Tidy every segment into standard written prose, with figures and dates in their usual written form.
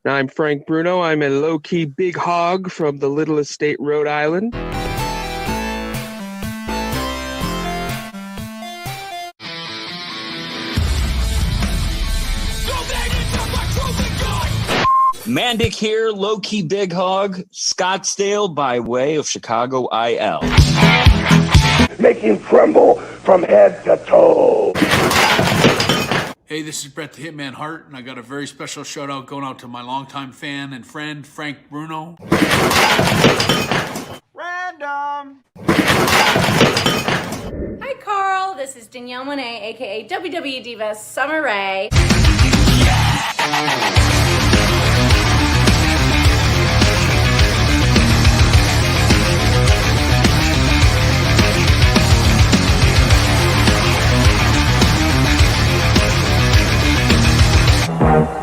I'm Frank Bruno. I'm a low-key big hog from the little estate, Rhode Island. Mandik here, low-key big hog, Scottsdale by way of Chicago IL. Make him tremble from head to toe. Hey, this is Brett the Hitman Hart, and I got a very special shout out going out to my longtime fan and friend, Frank Bruno. Random! Hi, Carl. This is Danielle Monet, aka WWE Diva Summer Rae.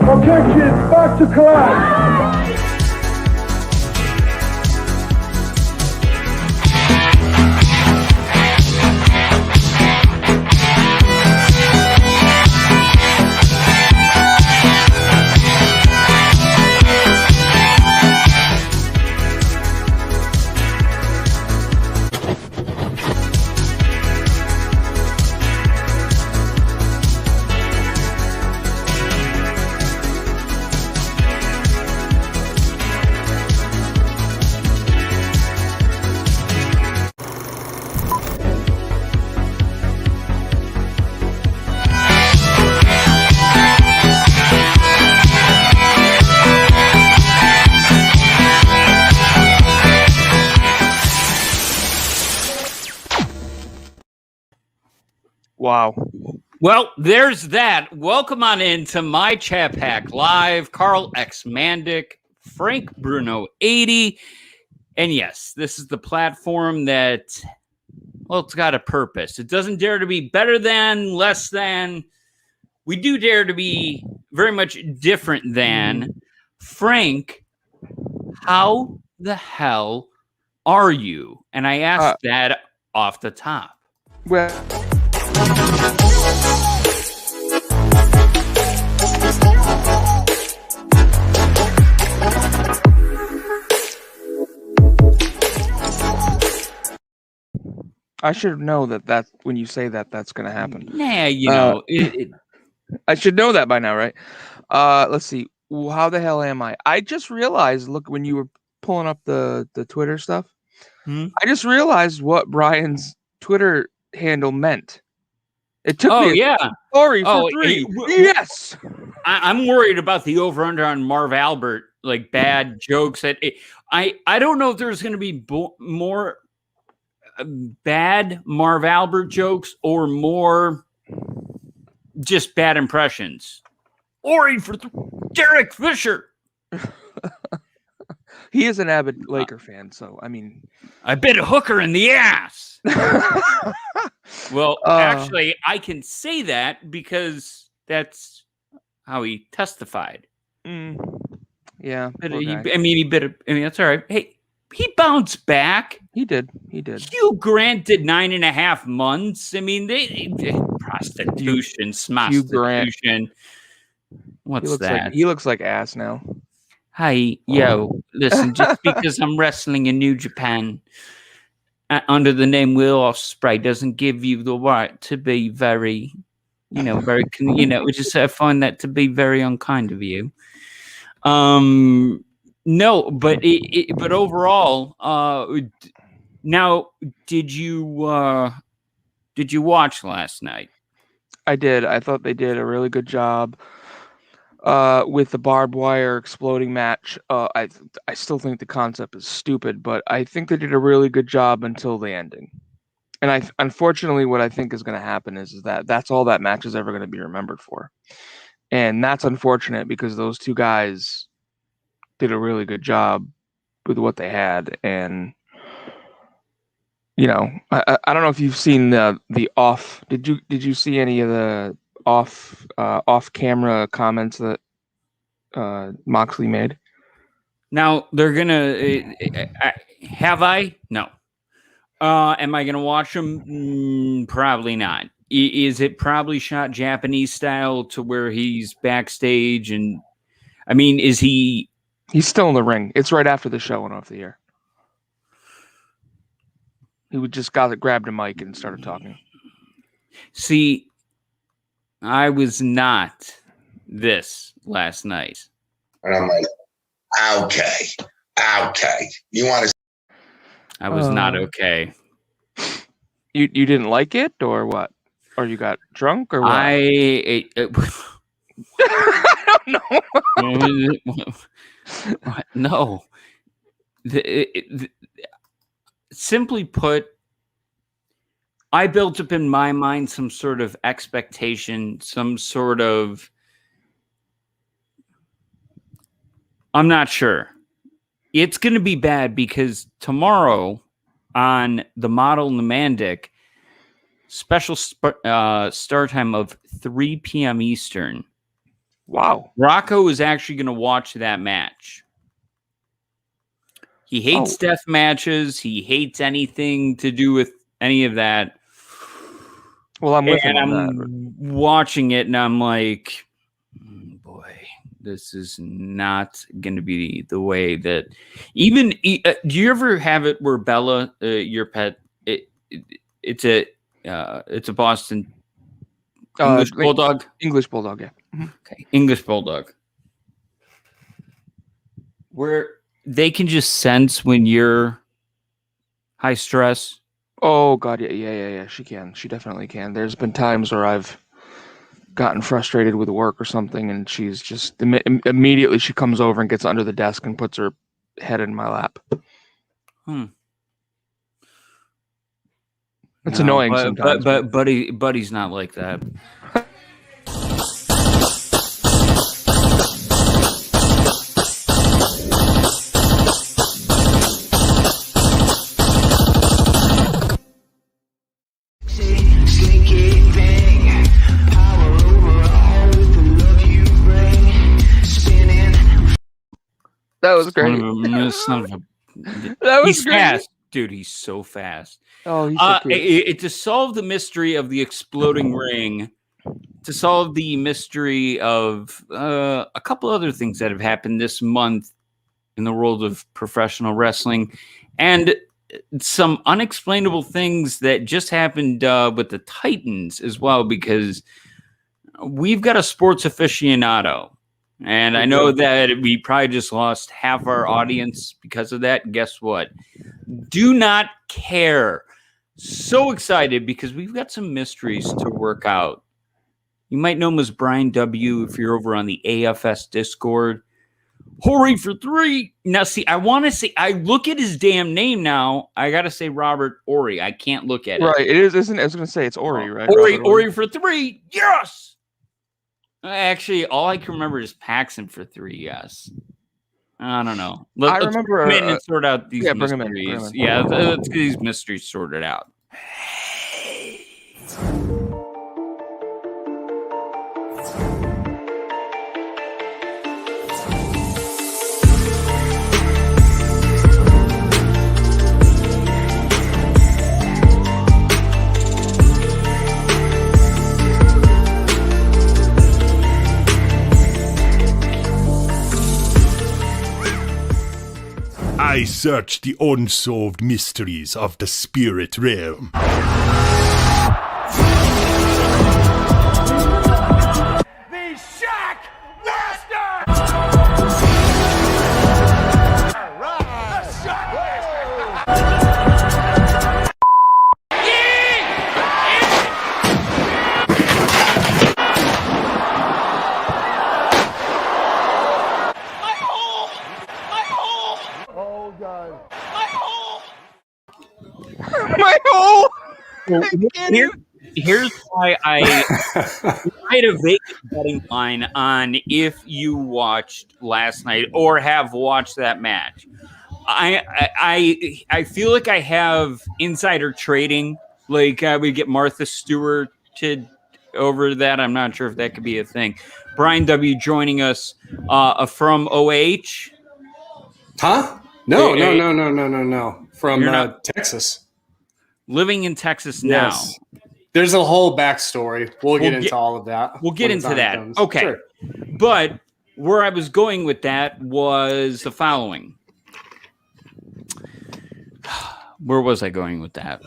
Okay, kids, back to class. Wow. Well, there's that. Welcome on into my ChatPack Live. Carl X Mandik, Frank Bruno 80. And yes, this is the platform that, well, it's got a purpose. It doesn't dare to be better than, less than. We do dare to be very much different than. Frank, how the hell are you? And I asked that off the top. Well, I should know that when you say that's going to happen. Nah, you know. I should know that by now, right? Let's see. How the hell am I? I just realized, look, when you were pulling up the Twitter stuff, I just realized what Brian's Twitter handle meant. It took me Horry for 3. Yes. I'm worried about the over-under on Marv Albert, like bad jokes. I don't know if there's going to be more bad Marv Albert jokes or more just bad impressions. Horry for Derek Fisher. He is an avid Laker fan, so I mean, I bit a hooker in the ass. Well, actually, I can say that because that's how he testified. Yeah, that's all right. Hey, he bounced back. He did. Hugh Grant did 9.5 months. I mean, they prostitution, smostitution. What's that? He looks like ass now. Hi, yo, listen, just because I'm wrestling in New Japan under the name Will Ospreay doesn't give you the right to be very, I find that to be very unkind of you. No, but but overall, now, did you watch last night? I did. I thought they did a really good job with the barbed wire exploding match. I still think the concept is stupid, but I think they did a really good job until the ending. And unfortunately, what I think is going to happen is that that's all that match is ever going to be remembered for. And that's unfortunate because those two guys did a really good job with what they had. And, I don't know if you've seen the off. Did you see any of the off camera comments that Moxley made? Now they're gonna have I? No. Am I gonna watch them? Probably not. Is it probably shot Japanese style to where he's backstage and I mean, is he? He's still in the ring. It's right after the show went off the air. He would just grabbed a mic and started talking. See, I was not this last night. And I'm like, okay. You want to? I was not okay. You didn't like it, or what? Or you got drunk, or what? I don't know. No. Simply put, I built up in my mind some sort of expectation, some sort of. I'm not sure. It's going to be bad because tomorrow on the Model and the Mandik, special start time of 3 p.m. Eastern. Wow. Rocco is actually going to watch that match. He hates death matches. He hates anything to do with any of that. Well, I'm with him and on I'm that. watching it, and I'm like, boy, this is not going to be the way that even. Do you ever have it where Bella, your pet, it's a Boston English bulldog? English bulldog, yeah. Mm-hmm. Okay, English bulldog. Where they can just sense when you're high stress. Oh God, yeah. She can. She definitely can. There's been times where I've gotten frustrated with work or something, and she's just immediately she comes over and gets under the desk and puts her head in my lap. It's annoying sometimes. But Buddy's not like that. That was great. That was great. Fast. Dude, he's so fast. Oh, he's so cute. To solve the mystery of the exploding ring, to solve the mystery of a couple other things that have happened this month in the world of professional wrestling, and some unexplainable things that just happened with the Titans as well, because we've got a sports aficionado. And I know that we probably just lost half our audience because of that. Guess what? Do not care. So excited because we've got some mysteries to work out. You might know him as Brian W. if you're over on the AFS Discord. Horry for 3. Now, see, I look at his damn name now. I got to say Robert Horry. I can't look at it. Right. It is, isn't it? I was going to say it's Horry, right? Horry for 3. Yes. Actually, all I can remember is Paxton for 3. Yes. I don't know. I remember come in and sort out these mysteries. Bring him in. Yeah, let's get these mysteries sorted out. I search the unsolved mysteries of the spirit realm. The Shack Master! The Shack Master! Oh, God. My hole! Here's why I had a vacant betting line on if you watched last night or have watched that match. I feel like I have insider trading. Like I would get Martha Stewart over that. I'm not sure if that could be a thing. Brian W. joining us from OH. Huh? No. From Texas. Living in Texas now. Yes. There's a whole backstory. We'll get into all of that. We'll get into that. Comes. Okay. Sure. But where I was going with that was the following. Where was I going with that?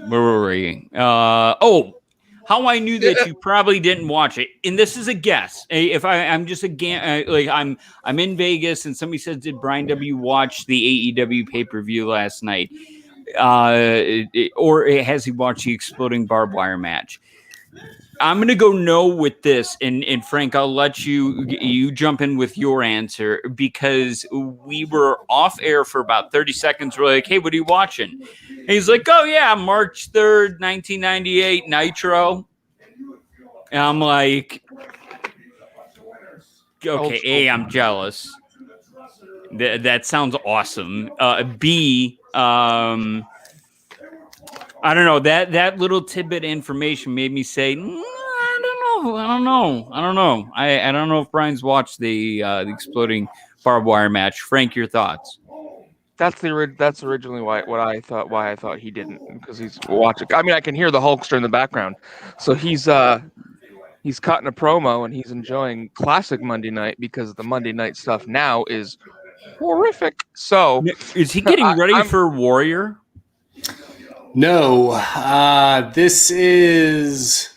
Where were we? How I knew that you probably didn't watch it, and this is a guess. If I'm just I'm in Vegas, and somebody says, "Did Brian W. watch the AEW pay-per-view last night?" Or has he watched the exploding barbed wire match? I'm gonna go no with this, and Frank, I'll let you jump in with your answer because we were off air for about 30 seconds. We're like, "Hey, what are you watching?" And he's like, "Oh yeah, March 3rd, 1998, Nitro." And I'm like, "Okay, A, I'm jealous. That sounds awesome. B, I don't know. That little tidbit of information made me say, I don't know. I don't know if Brian's watched the exploding barbed wire match. Frank, your thoughts? That's originally why I thought he didn't, because he's watching. I mean, I can hear the Hulkster in the background, so he's cutting a promo and he's enjoying classic Monday night because the Monday night stuff now is horrific. So is he getting ready for Warrior? No, this is.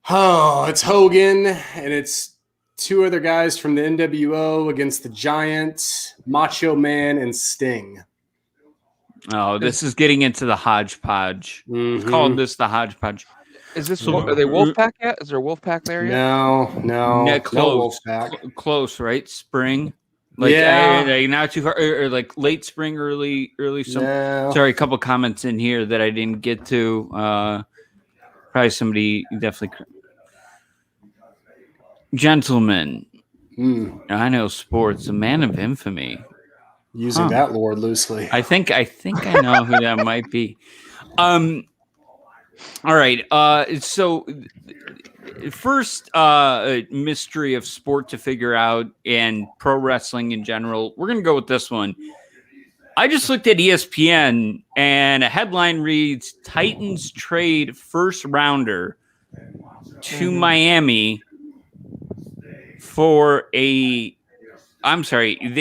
Oh, it's Hogan, and it's two other guys from the NWO against the Giant, Macho Man, and Sting. Oh, this is getting into the hodgepodge. Mm-hmm. Called this the hodgepodge. Is this? Are they Wolfpack yet? Is there a Wolfpack there yet? No, close, no Wolfpack. Close, right? Spring. Like, yeah, not too far, or like late spring, early summer. No. Sorry, a couple comments in here that I didn't get to. Probably somebody definitely. Gentlemen, I know sports, a man of infamy. Using that lord loosely. I think I know who that might be. All right. So first mystery of sport to figure out and pro wrestling in general. We're going to go with this one. I just looked at ESPN and a headline reads Titans trade first rounder to Miami for they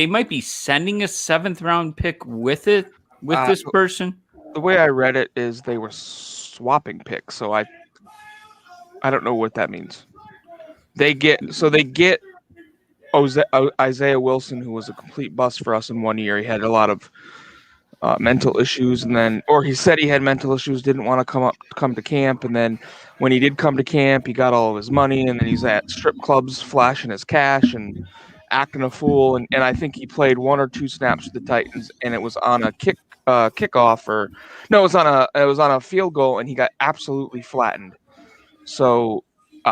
might be sending a 7th round pick with this person. The way I read it is they were swapping picks, so I don't know what that means. They get Isaiah Wilson, who was a complete bust for us in 1 year. He had a lot of mental issues, or he said he had mental issues, didn't want to come to camp, and then when he did come to camp, he got all of his money, and then he's at strip clubs flashing his cash and acting a fool, and I think he played 1 or 2 snaps with the Titans, and it was on a kickoff, or no, it was on a field goal, and he got absolutely flattened. So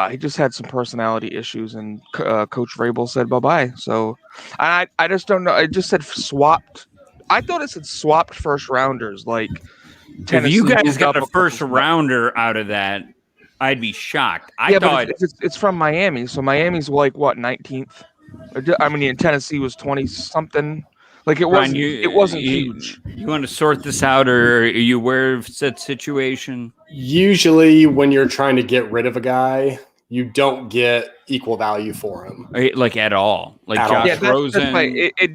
he just had some personality issues, and Coach Vrabel said bye-bye. So I just don't know. It just said swapped. I thought it said swapped first rounders. Like Tennessee, if you guys got a first rounder out of that, I'd be shocked. I thought it's from Miami, so Miami's like what 19th. I mean, Tennessee was 20 something. Like it wasn't. It wasn't huge. You want to sort this out, or are you aware of said situation? Usually, when you're trying to get rid of a guy, you don't get equal value for him, like at all. Like at Josh Rosen. It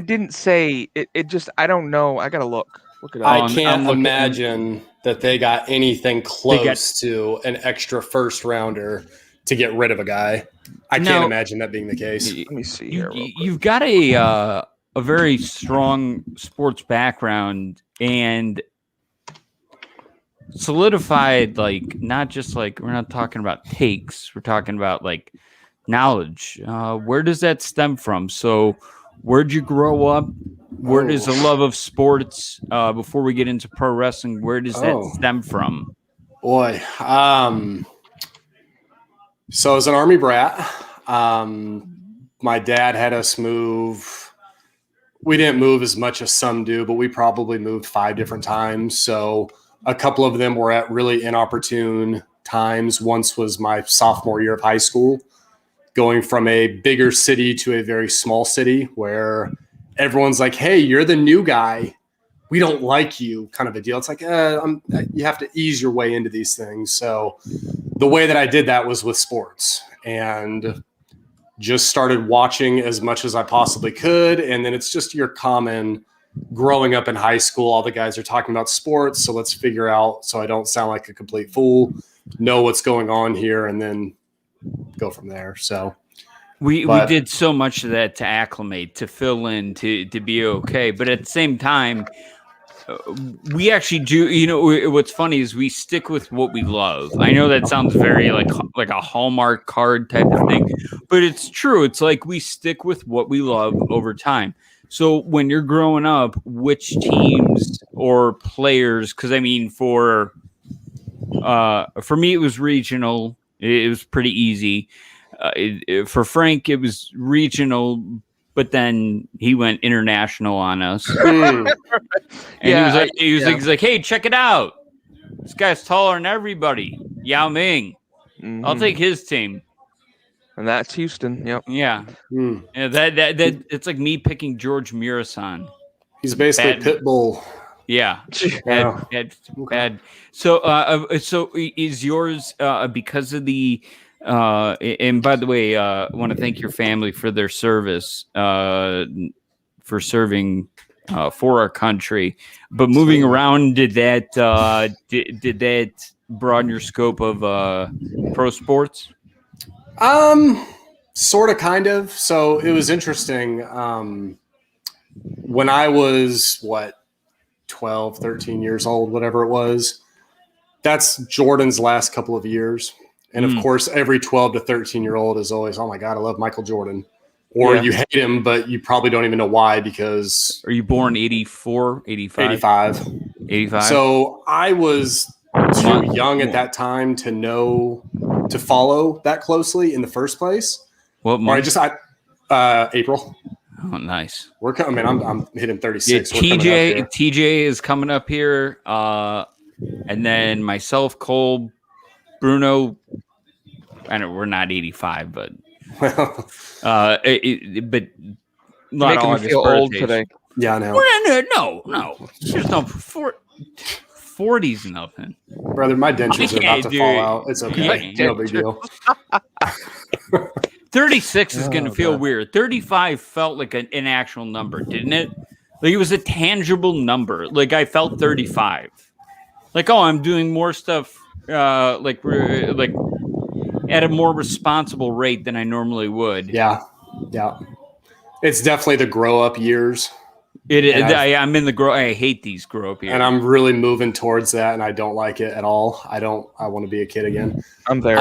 didn't say. It just. I don't know. I gotta look. Look it up. I can't imagine that they got anything close to an extra first rounder to get rid of a guy. I can't imagine that being the case. Let me see here. You've got a very strong sports background and solidified, like, not just like, we're not talking about takes, we're talking about like knowledge. Where does that stem from? So where'd you grow up? Where does the love of sports, before we get into pro wrestling, where does that stem from? Boy, so as an Army brat, my dad had us move. We didn't move as much as some do, but we probably moved 5 different times. So a couple of them were at really inopportune times. Once was my sophomore year of high school, going from a bigger city to a very small city where everyone's like, hey, you're the new guy. we don't like you kind of a deal. It's like, you have to ease your way into these things. So the way that I did that was with sports, and just started watching as much as I possibly could. And then it's just your common growing up in high school. All the guys are talking about sports. So let's figure out, so I don't sound like a complete fool, know what's going on here, and then go from there. So we did so much of that to acclimate, to fill in, to be okay. But at the same time, we actually do, you know, what's funny is we stick with what we love. I know that sounds very like a Hallmark card type of thing, but it's true. It's like we stick with what we love over time. So when you're growing up, which teams or players, because I mean, for me, it was regional. It was pretty easy. For Frank, it was regional, but then he went international on us. And he was like, "Hey, check it out! This guy's taller than everybody. Yao Ming. I'll take his team." And that's Houston. Yep. Yeah. Yeah. That it's like me picking George Murasan. He's basically Pitbull. Yeah. Bad. So is yours because of the and by the way, I want to thank your family for their service, for serving for our country. But moving around, did that broaden your scope of pro sports? Sort of, kind of. So it was interesting. When I was 12, 13 years old, whatever it was, that's Jordan's last couple of years. And of course, every 12 to 13 year old is always, oh my God, I love Michael Jordan. Or you hate him, but you probably don't even know why, because. Are you born 84, 85? 85. 85. So I was too young at that time to follow that closely in the first place. What month? April. Oh, nice. We're coming. I'm hitting 36. Yeah, TJ is coming up here, and then myself, Cole, Bruno. I know we're not 85, but but not making me feel old today. Yeah, I know. No, there's no 40's nothing, brother. My dentures are about to fall out. It's okay. No big deal. 36 is going to feel weird. 35 felt like an actual number, didn't it? Like it was a tangible number. Like I felt 35. Like, oh, I'm doing more stuff like at a more responsible rate than I normally would. Yeah. It's definitely the grow up years. I'm in the grow. I hate these grow up years, and I'm really moving towards that, and I don't like it at all. I want to be a kid again. I'm there.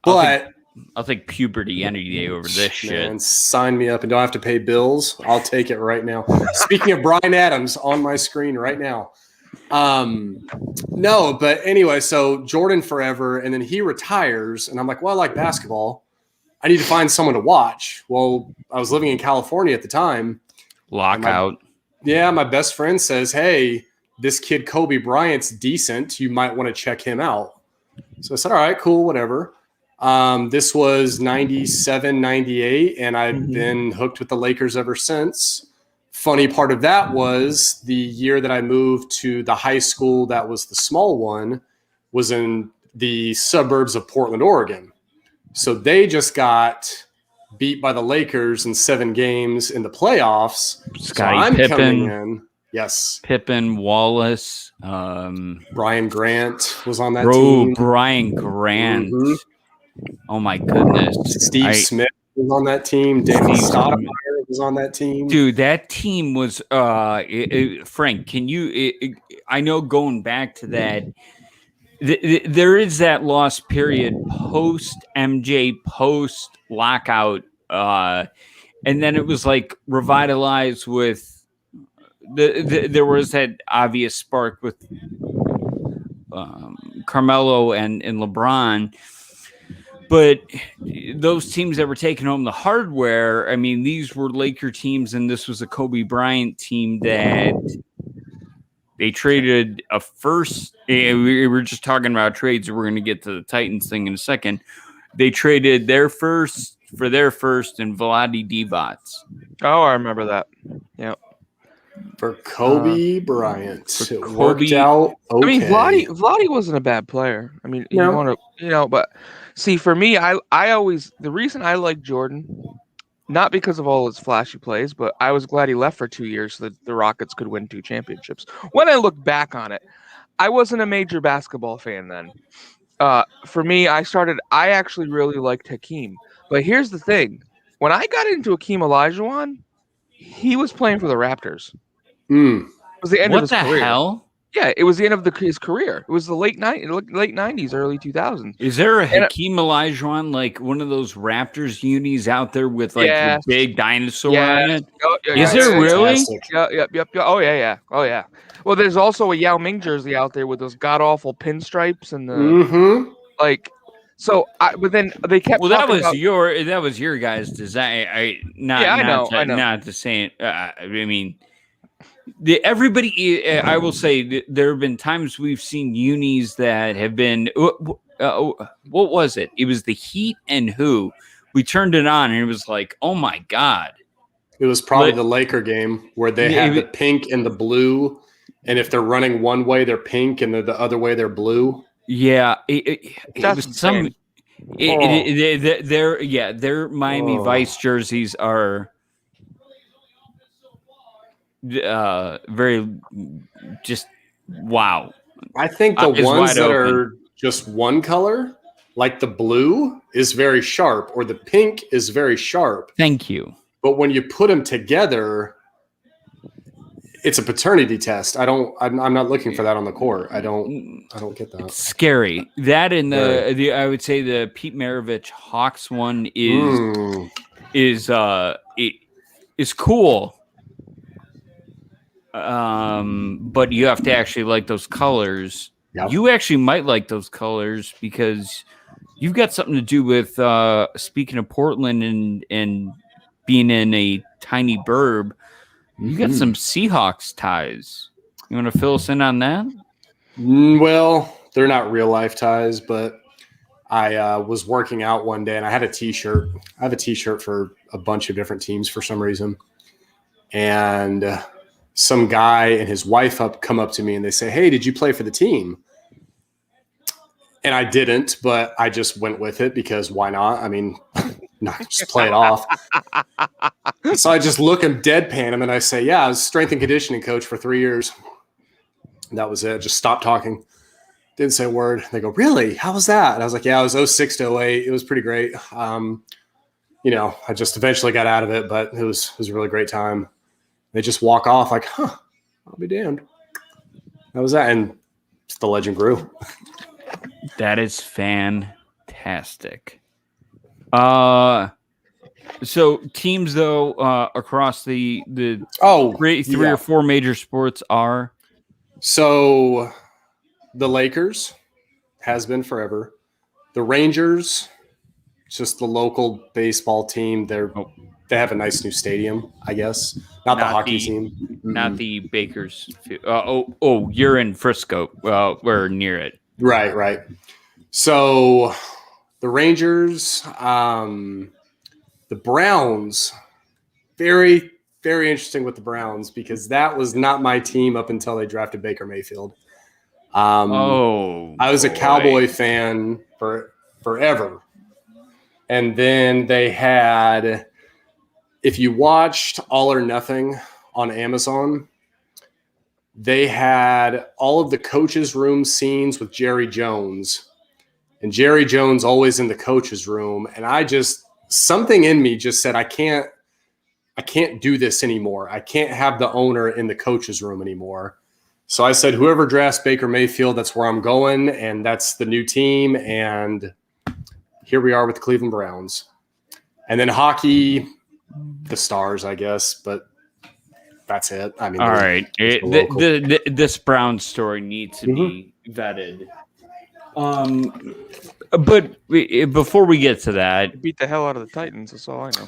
But I'll take puberty any day over this shit. Sign me up and don't have to pay bills. I'll take it right now. Speaking of Bryan Adams on my screen right now. No, but anyway, so Jordan forever, and then he retires, and I'm like, well, I like basketball. I need to find someone to watch. Well, I was living in California at the time. Lockout. My best friend says, hey, this kid Kobe Bryant's decent. You might want to check him out. So I said, all right, cool, whatever. This was 97, 98, and I've been hooked with the Lakers ever since. Funny part of that was the year that I moved to the high school that was the small one was in the suburbs of Portland, Oregon. So they just got beat by the Lakers in 7 games in the playoffs. Scottie Pippen. Coming in. Yes. Pippen, Wallace. Brian Grant was on that team. Brian Grant. Oh, my goodness. Steve Smith was on that team. David Stoudemire was on that team. Dude, that team was Frank, can you I know going back to that, there is that lost period post MJ, post lockout, and then it was like revitalized with there was that obvious spark with Carmelo and LeBron. But those teams that were taking home the hardware, I mean, these were Laker teams, and this was a Kobe Bryant team that they traded a first. We were just talking about trades. We're going to get to the Titans thing in a second. They traded their first for their first and Vlade Divac. Oh, I remember that. Yep. For Kobe Bryant, it Kobe- worked out okay. I mean, Vladdy wasn't a bad player. I mean, you No. want to, but see, for me, I always the reason I like Jordan, not because of all his flashy plays, but I was glad he left for 2 years so that the Rockets could win 2 championships. When I look back on it, I wasn't a major basketball fan then. For me, I actually really liked Hakeem. But here's the thing. When I got into Hakeem Olajuwon, he was playing for the Raptors. Mm. It was the end of What his the career. hell? Yeah, it was the end of his career. It was the late 90s, early 2000s. Is there a Hakeem Olajuwon, like one of those Raptors unis out there with like the big dinosaur on it? Is there really? Yep. Oh yeah. Well, there's also a Yao Ming jersey out there with those god awful pinstripes and the but then they kept. Well, that was your guys' design. Not to say it. I mean, everybody. I will say there have been times we've seen unis that have been. What was it? It was the Heat and who? We turned it on and it was like, oh my god! It was probably the Laker game where they had the pink and the blue, and if they're running one way, they're pink, and the other way, they're blue. Yeah, it was some. Their Miami Vice jerseys are very just wow. I think the ones that are just one color, like the blue, is very sharp, or the pink is very sharp. Thank you. But when you put them together, it's a paternity test. I'm not looking for that on the court. I don't get that. It's scary. That and the I would say the Pete Maravich Hawks one is cool. But you have to actually like those colors. Yep. You actually might like those colors because you've got something to do with speaking of Portland and being in a tiny burb. You got some Seahawks ties. You want to fill us in on that? Well, they're not real life ties, but I was working out one day and I had a T-shirt. I have a T-shirt for a bunch of different teams for some reason. And some guy and his wife come up to me and they say, "Hey, did you play for the team?" And I didn't, but I just went with it because why not? I mean, not just play it off. So I just look him deadpan him and I say, "Yeah, I was strength and conditioning coach for 3 years." And that was it. Just stopped talking. Didn't say a word. They go, "Really? How was that?" And I was like, "Yeah, it was 06 to 08. It was pretty great. I just eventually got out of it, but it was a really great time." They just walk off like, "Huh, I'll be damned." That was that. And the legend grew. That is fantastic. So teams though across the three or four major sports are. So the Lakers has been forever. The Rangers, just the local baseball team. They have a nice new stadium, I guess. Not the hockey team. Not the Bakers. You're in Frisco. We're near it. Right. So the Rangers, the Browns, very, very interesting with the Browns because that was not my team up until they drafted Baker Mayfield. I was a Cowboy fan for forever. And then they had, if you watched All or Nothing on Amazon, they had all of the coaches' room scenes with Jerry Jones. And Jerry Jones always in the coaches' room. And something in me just said, I can't do this anymore. I can't have the owner in the coaches' room anymore. So I said, whoever drafts Baker Mayfield, that's where I'm going. And that's the new team. And here we are with the Cleveland Browns. And then hockey, the Stars, I guess, but that's it. I mean, all right. This Browns story needs to be vetted. But before we get to that, beat the hell out of the Titans. That's all I know.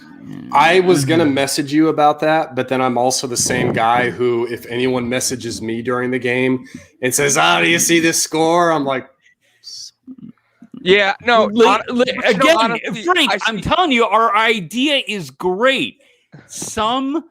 I was gonna message you about that, but then I'm also the same guy who, if anyone messages me during the game and says, "Oh, do you see this score?" I'm like, "Yeah, no." Frank, I'm telling you, our idea is great. Some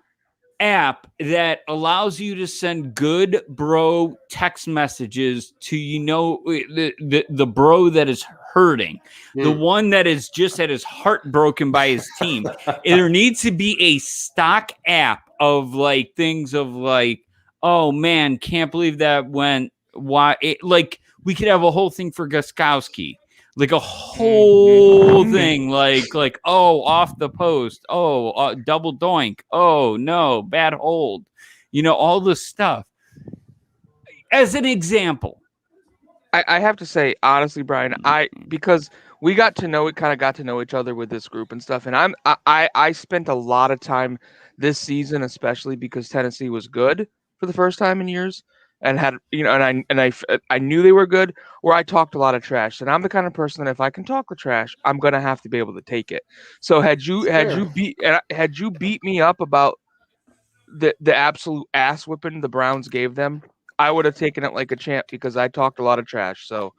app that allows you to send good bro text messages to the bro that is hurting, the one that is just at his heart broken by his team. There needs to be a stock app of like things of like, oh man, can't believe that went. Why? Like we could have a whole thing for Gostkowski. Like a whole thing, like oh, off the post, oh, double doink, oh no, bad hold, all this stuff. As an example, I have to say honestly, Brian, because we got to know each other with this group and stuff, and I spent a lot of time this season, especially because Tennessee was good for the first time in years, and had I knew they were good. Where I talked a lot of trash, and I'm the kind of person that if I can talk the trash, I'm gonna have to be able to take it. So had you beat me up about the absolute ass whipping the Browns gave them, I would have taken it like a champ because I talked a lot of trash. So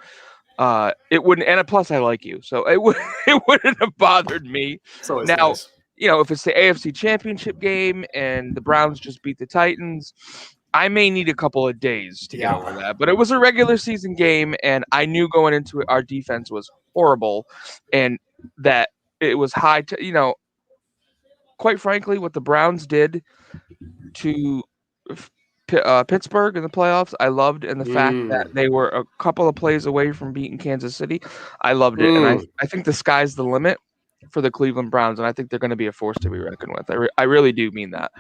it wouldn't, and plus I like you, so it wouldn't have bothered me. It's always Now, nice. if it's the AFC Championship game and the Browns just beat the Titans, I may need a couple of days to get over that. But it was a regular season game, and I knew going into it our defense was horrible, and that it was high. Quite frankly, what the Browns did to Pittsburgh in the playoffs, I loved, and the fact that they were a couple of plays away from beating Kansas City, I loved it, and I think the sky's the limit for the Cleveland Browns, and I think they're going to be a force to be reckoned with. I really do mean that.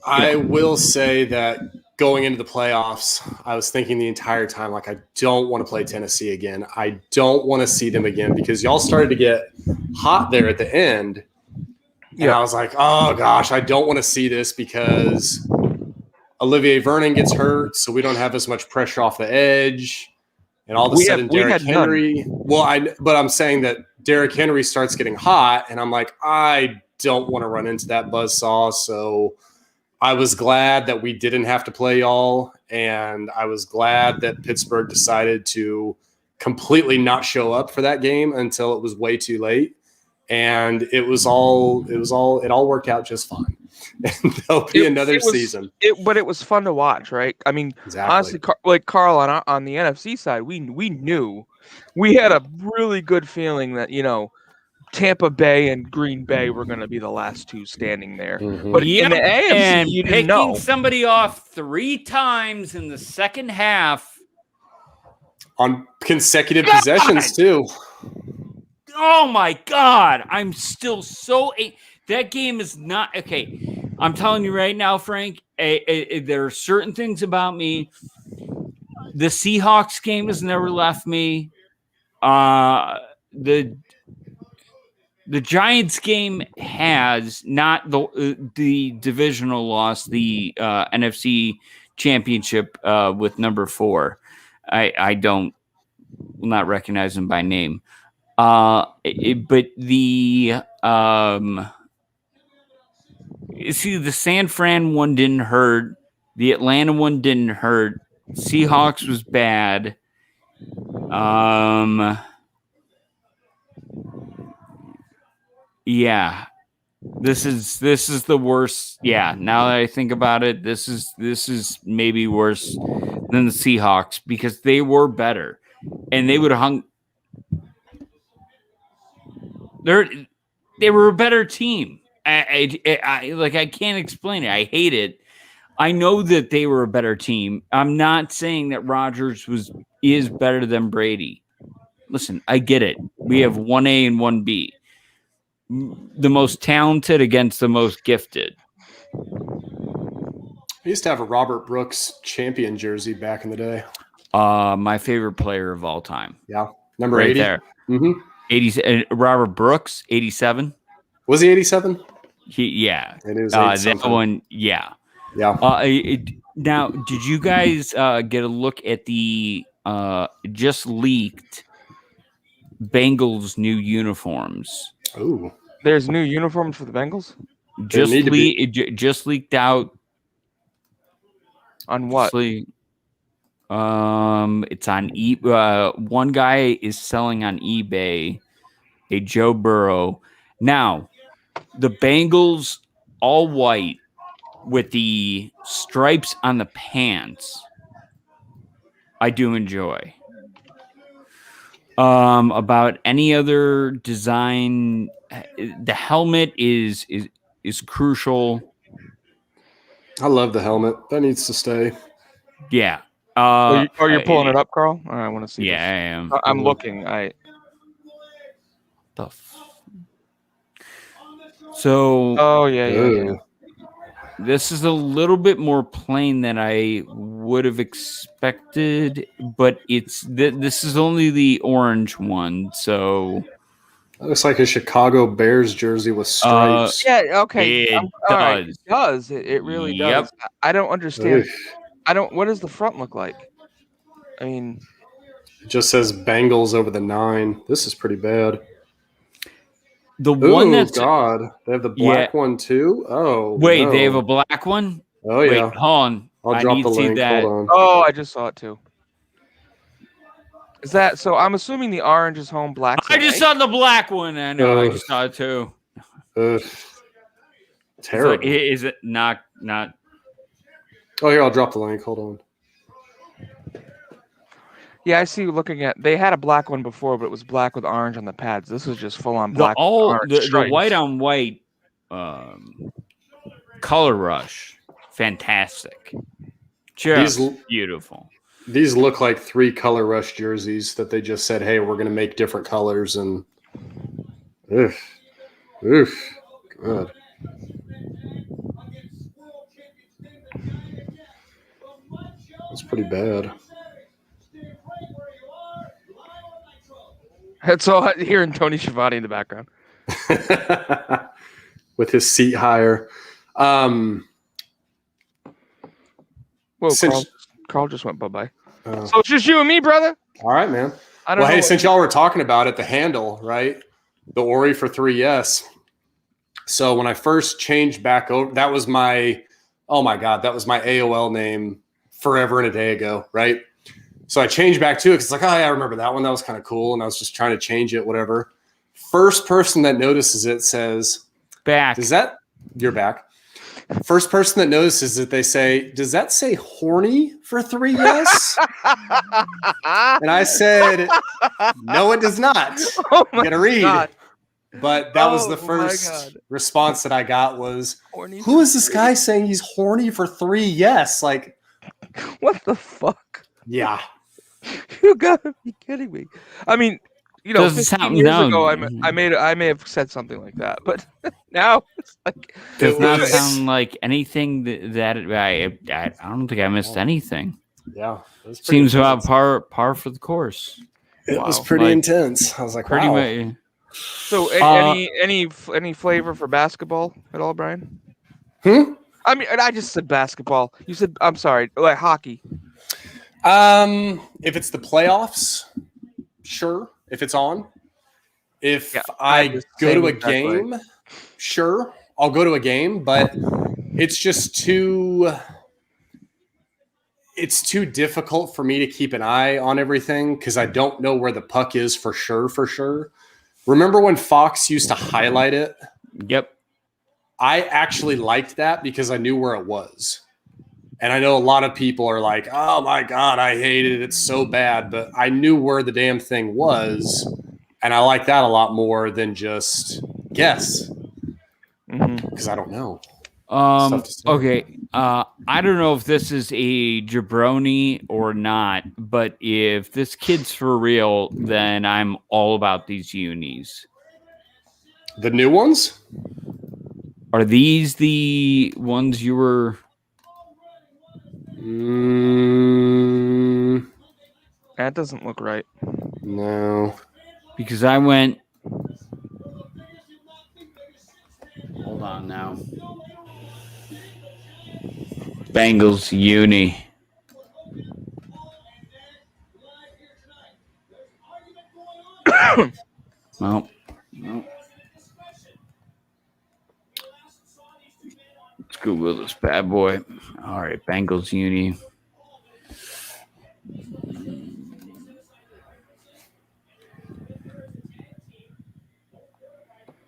I will say that going into the playoffs, I was thinking the entire time, like, I don't want to play Tennessee again. I don't want to see them again because y'all started to get hot there at the end. And I was like, oh, gosh, I don't want to see this because Olivier Vernon gets hurt, so we don't have as much pressure off the edge. And all of a sudden, Derrick Henry – but I'm saying that Derrick Henry starts getting hot, and I'm like, I don't want to run into that buzzsaw. So I was glad that we didn't have to play y'all, and I was glad that Pittsburgh decided to completely not show up for that game until it was way too late. And it all worked out just fine. And there'll be another season. But it was fun to watch, right? I mean, honestly, like Carl on the NFC side, we knew we had a really good feeling that Tampa Bay and Green Bay were going to be the last two standing there. But in the AFC, and you didn't know. Picking somebody off 3 times in the second half on consecutive possessions too. Oh my God. I'm still so that game is not okay. I'm telling you right now, Frank, there are certain things about me. The Seahawks game has never left me. The Giants game has, not the divisional loss, the NFC championship with number 4. I will not recognize them by name. But the the San Fran one didn't hurt. The Atlanta one didn't hurt. Seahawks was bad. Yeah. This is the worst. Yeah, now that I think about it, this is maybe worse than the Seahawks because they were better and they would have hung. They were a better team. I can't explain it. I hate it. I know that they were a better team. I'm not saying that Rodgers is better than Brady. Listen, I get it. We have 1A and 1B. The most talented against the most gifted. I used to have a Robert Brooks champion jersey back in the day. My favorite player of all time. Yeah. Number 80. There. Mm-hmm. 80, Robert Brooks, 87. Was he 87? Yeah. It is that one, yeah. Yeah. Now, did you guys get a look at the just leaked Bengals new uniforms? Oh. There's new uniforms for the Bengals? Just leaked out. On what? It's on one guy is selling on eBay a Joe Burrow. Now, the Bengals all white with the stripes on the pants, I do enjoy. About any other design, the helmet is crucial. I love the helmet. That needs to stay. Yeah. Are you pulling it up, Carl? I want to see. Yeah, this. I am. I'm looking. So. Oh yeah. This is a little bit more plain than I would have expected, but this is only the orange one, so that looks like a Chicago Bears jersey with stripes. Yeah. Okay. it All right. does. It does. It really does. I don't understand. What does the front look like? I mean, it just says Bengals over the 9. This is pretty bad. The one that's God, they have the black one too. Oh, wait, no. They have a black one. Oh wait, yeah, hold on. I'll drop need the to see link. that. Hold on. Oh, I just saw it too. Is that so? I'm assuming the orange is home, black. I just saw the black one. I know. I just saw it too. Terrible. Is it not? Oh, here, I'll drop the link. Hold on. Yeah, I see you looking at. They had a black one before, but it was black with orange on the pads. This was just full on black. The white on white color rush, fantastic. Just beautiful. These look like 3 color rush jerseys that they just said, "Hey, we're going to make different colors." And God, that's pretty bad. That's all hearing Tony Schiavone in the background with his seat higher. Whoa, Carl just went bye-bye. So it's just you and me, brother. All right, man. I don't know. Hey, since y'all were talking about it, the handle, right? The Horry for 3 yes. So when I first changed back over, that was my AOL name forever and a day ago, right? So I changed back to it because it's like, oh yeah, I remember that one. That was kind of cool. And I was just trying to change it, whatever. First person that notices it says, back. You're back. First person that notices it, they say, does that say horny for 3 yes? And I said, no, it does not. Oh You gotta read. God. But that was the first response that I got was, Horny who is this guy saying he's horny for 3 yes? Like, what the fuck? yeah. You gotta be kidding me. I mean, 15 years ago, I may have said something like that, but now it's like does not sound like anything that I don't think I missed anything. Yeah, seems about par for the course. It was pretty intense. I was like, pretty wow. much. So, any flavor for basketball at all, Brian? I mean, I just said basketball. You said, I'm sorry, like hockey. If it's the playoffs, sure. If it's on, if I go to a game, sure, I'll go to a game, but it's just too difficult for me to keep an eye on everything because I don't know where the puck is for sure. Remember when Fox used to highlight it? Yep. I actually liked that because I knew where it was. And I know a lot of people are like, oh my God, I hate it. It's so bad. But I knew where the damn thing was. And I like that a lot more than just guess. Because I don't know. Okay. I don't know if this is a jabroni or not, but if this kid's for real, then I'm all about these unis. The new ones? Are these the ones you were... That doesn't look right. No. Because I went... Hold on now. Bengals uni. No. Let's Google this bad boy. All right, Bengals uni.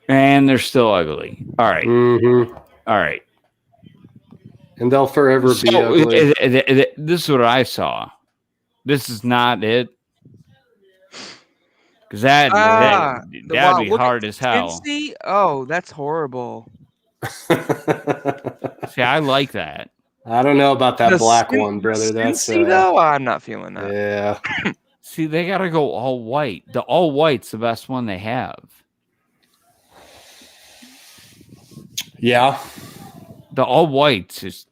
And they're still ugly. All right. All right. And they'll forever be ugly. This is what I saw. This is not it. Because that'd be hard as hell. Cincy? Oh, that's horrible. See, I like that. I don't know about that black one, brother. That's though. I'm not feeling that. Yeah. See, they gotta go all white. The all white's the best one they have. Yeah. The all white's just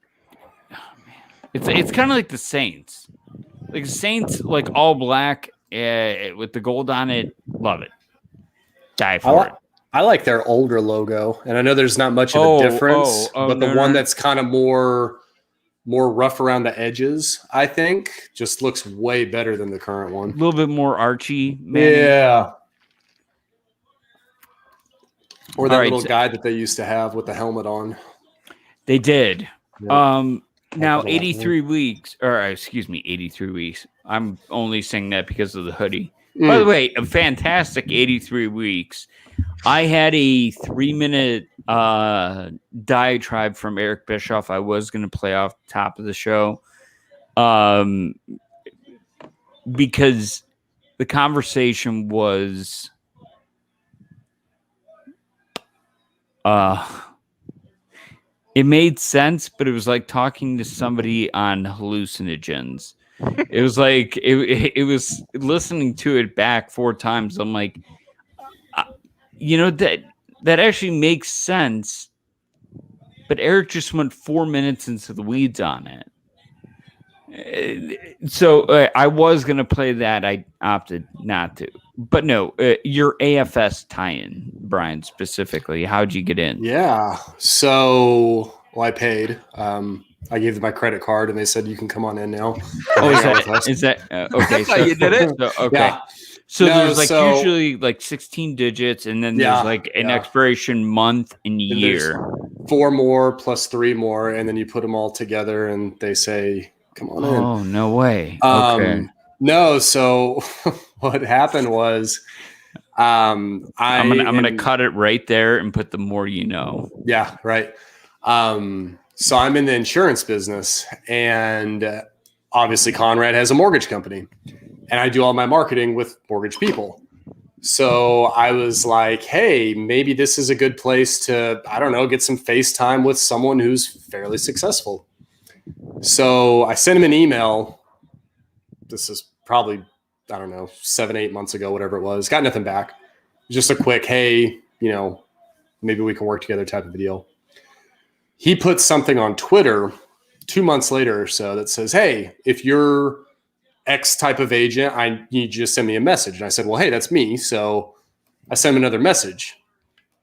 it's kind of like the Saints. Like Saints, like all black with the gold on it. Love it. Die for it. I like their older logo, and I know there's not much of a difference, but the one that's kind of more rough around the edges, I think, just looks way better than the current one. A little bit more Archie, man. Yeah. Or that little guy that they used to have with the helmet on. They did. Yeah. Now 83 weeks, or excuse me, 83 weeks. I'm only saying that because of the hoodie. By the way, a fantastic 83 weeks. I had a 3-minute diatribe from Eric Bischoff. I was going to play off the top of the show because the conversation was it made sense, but it was like talking to somebody on hallucinogens. It was like it was listening to it back 4 times. I'm like, that actually makes sense, but Eric just went 4 minutes into the weeds on it. So I was going to play that. I opted not to. But no, your AFS tie-in, Brian, specifically, how'd you get in? Yeah. So, I paid. I gave them my credit card, and they said, you can come on in now. Is that okay? That's how you did it? Okay. Yeah. So there's usually like 16 digits, and then there's like an expiration month and year. 4 more plus 3 more, and then you put them all together, and they say, come on in. Oh, no way. Okay. No, so what happened was I'm gonna cut it right there and put the more you know. Yeah, right. So I'm in the insurance business, and obviously Conrad has a mortgage company, and I do all my marketing with mortgage people. So I was like, hey, maybe this is a good place to, I don't know, get some FaceTime with someone who's fairly successful. So I sent him an email. This is probably, 7-8 months ago, whatever it was. Got nothing back. Just a quick, hey, maybe we can work together type of a deal. He put something on Twitter 2 months later or so that says, hey, if you're X type of agent, I need you to send me a message. And I said, well, hey, that's me. So I sent him another message.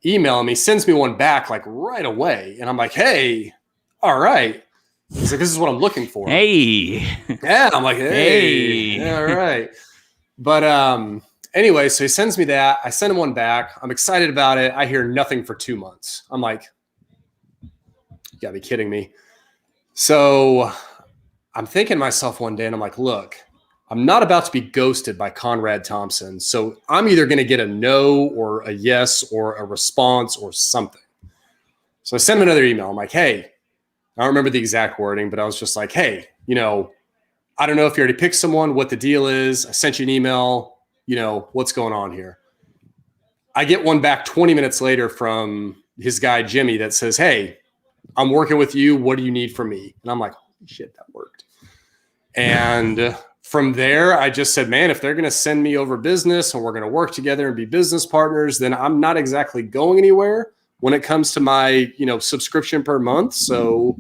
Email him. He sends me one back like right away. And I'm like, hey, all right. He's like, this is what I'm looking for. Hey. Yeah. I'm like, hey. Yeah, all right. But anyway, so he sends me that. I send him one back. I'm excited about it. I hear nothing for 2 months. I'm like, you gotta be kidding me. So I'm thinking to myself one day, and I'm like, look, I'm not about to be ghosted by Conrad Thompson. So I'm either going to get a no or a yes or a response or something. So I sent him another email. I'm like, hey, I don't remember the exact wording, but I was just like, hey, I don't know if you already picked someone, what the deal is. I sent you an email, what's going on here? I get one back 20 minutes later from his guy, Jimmy, that says, hey, I'm working with you. What do you need from me? And I'm like, holy shit, that worked. And from there, I just said, man, if they're going to send me over business and we're going to work together and be business partners, then I'm not exactly going anywhere when it comes to my, subscription per month. So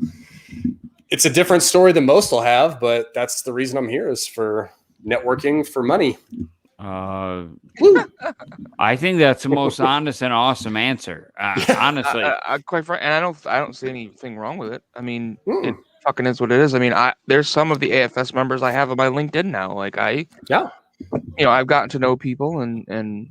it's a different story than most will have, but that's the reason I'm here, is for networking for money. I think that's the most honest and awesome answer. Honestly, quite frankly, and I don't see anything wrong with it. I mean, it fucking is what it is. I mean, there's some of the AFS members I have on my LinkedIn now. Like I've gotten to know people and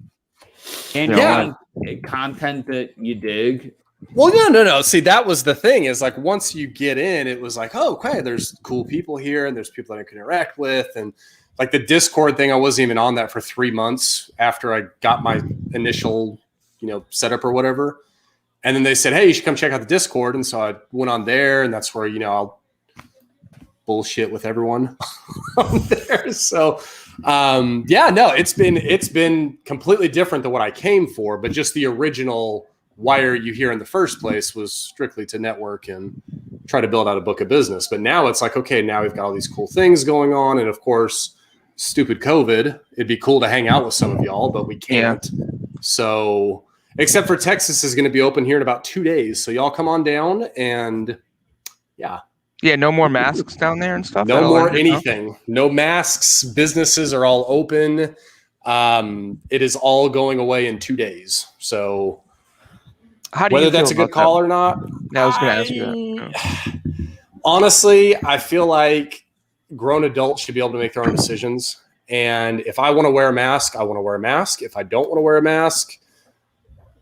content that you dig. Well, no. See, that was the thing, is like, once you get in, it was like, oh, okay, there's cool people here and there's people that I can interact with. And like the Discord thing, I wasn't even on that for 3 months after I got my initial, setup or whatever. And then they said, hey, you should come check out the Discord. And so I went on there, and that's where, you know, I'll bullshit with everyone on there. So, yeah, no, it's been completely different than what I came for, but just the original why are you here in the first place was strictly to network and try to build out a book of business. But now it's like, okay, now we've got all these cool things going on. And of course, stupid COVID, it'd be cool to hang out with some of y'all, but we can't. Yeah. So except for Texas is going to be open here in about 2 days. So y'all come on down and yeah. Yeah, no more masks down there and stuff? No more anything. No masks. Businesses are all open. It is all going away in 2 days. So how do whether that's a good call or not, I was going to ask you that. Honestly, I feel like grown adults should be able to make their own decisions. And if I want to wear a mask, I want to wear a mask. If I don't want to wear a mask,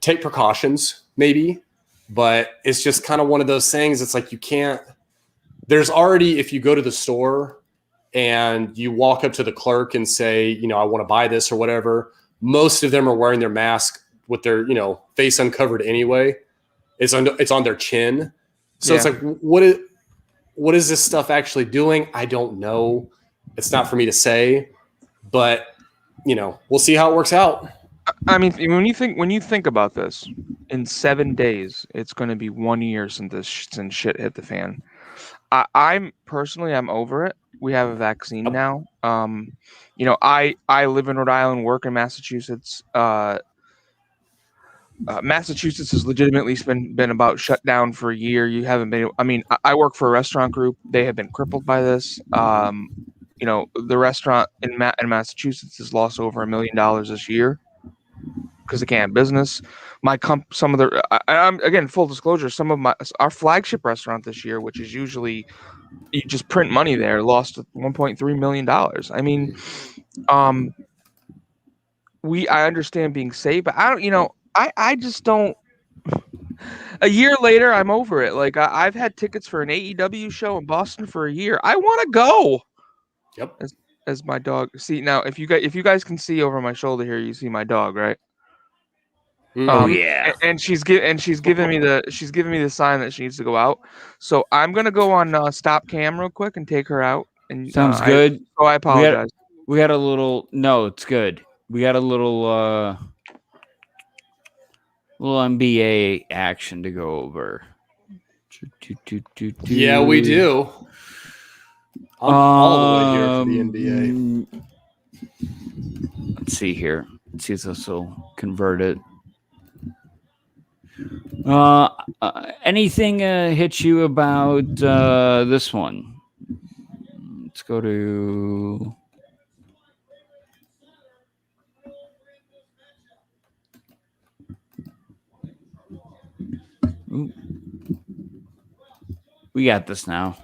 take precautions, maybe. But it's just kind of one of those things. It's like you can't. There's already, if you go to the store and you walk up to the clerk and say, you know, I want to buy this or whatever, most of them are wearing their mask with their, you know, face uncovered anyway. It's on their chin. So yeah. It's like, what is this stuff actually doing? I don't know. It's not for me to say, but you know, we'll see how it works out. I mean, when you think about this, in 7 days, it's going to be 1 year since shit hit the fan. I'm over it. We have a vaccine now. You know, I live in Rhode Island, work in Massachusetts. Massachusetts has legitimately been about shut down for a year. You haven't been. I mean, I work for a restaurant group. They have been crippled by this. You know, the restaurant in Massachusetts has lost over $1 million this year because they can't have business. I'm again, full disclosure. Our flagship restaurant this year, which is usually you just print money there, lost $1.3 million. I mean, I understand being safe, but I don't. You know, I just don't. A year later, I'm over it. Like I've had tickets for an AEW show in Boston for a year. I want to go. Yep. As my dog. See now, if you guys can see over my shoulder here, you see my dog, right? Oh yeah. And she's giving me the sign that she needs to go out. So I'm gonna go on stop cam real quick and take her out. And sounds good. I apologize. We had a little. No, it's good. We got a little NBA action to go over. Yeah, we do. I'm all the way here for the NBA. Let's see here. Let's see if this will convert it. Anything hit you about this one? Let's go to. Ooh. We got this now.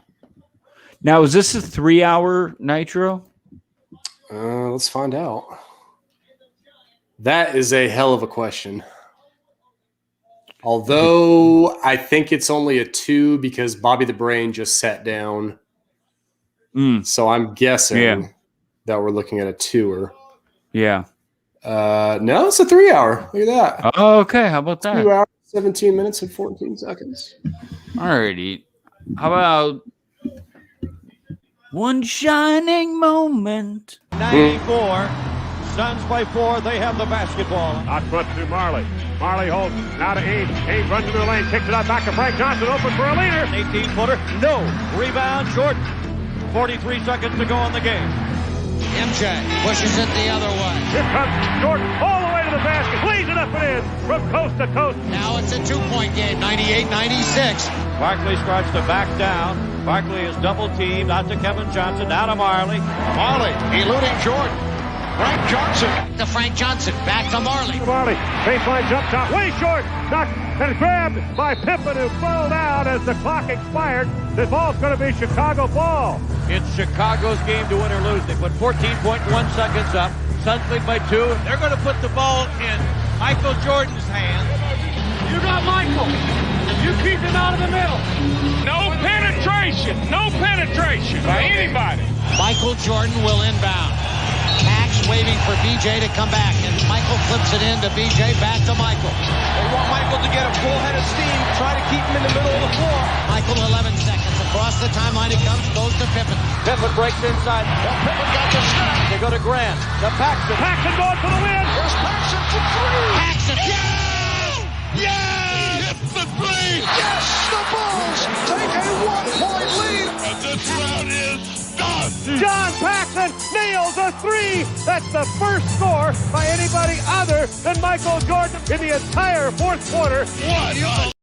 Now, is this a 3-hour Nitro? Let's find out. That is a hell of a question. Although I think it's only a 2 because Bobby the Brain just sat down. So I'm guessing that we're looking at a 2-er. Yeah. No, it's a 3-hour. Look at that. Oh, okay. How about that? 2 hours, 17 minutes, and 14 seconds. Alrighty. How about one shining moment? 94. Suns by 4. They have the basketball. Hot foot to Marley. Marley holds. Now to Ames. Ames runs into the lane. Kicks it out back to Frank Johnson. Open for a leader. 18-footer. No. Rebound. Jordan. 43 seconds to go in the game. MJ pushes it the other way. Here comes Jordan all the way to the basket. Lays it up and in from coast to coast. Now it's a 2-point game. 98-96. Barkley starts to back down. Barkley is double teamed. Out to Kevin Johnson. Now to Marley. Marley eluding Jordan. Frank Johnson to Frank Johnson. Back to Marley. Marley. Baseline jump shot. Way short. Knocked and grabbed by Pippen, who fell down as the clock expired. The ball's going to be Chicago ball. It's Chicago's game to win or lose. They put 14.1 seconds up. Suns lead by 2. They're going to put the ball in Michael Jordan's hands. You got Michael. You keep him out of the middle. No penetration. No penetration by anybody. Michael Jordan will inbound. Pax waiting for BJ to come back, and Michael flips it in to BJ, back to Michael. They want Michael to get a full head of Michael, 11 seconds. Across the timeline he comes, goes to Pippen. Pippen breaks inside. Well, Pippen got the snap. They go to Grant. To Paxton. Paxton going for the win. Here's Paxton for three. Paxton. Yes! Hits the three! Yes! The Bulls take a 1-point lead. And this round is done! John Paxson nails a three. That's the first score by anybody other than Michael Jordan in the entire fourth quarter. What?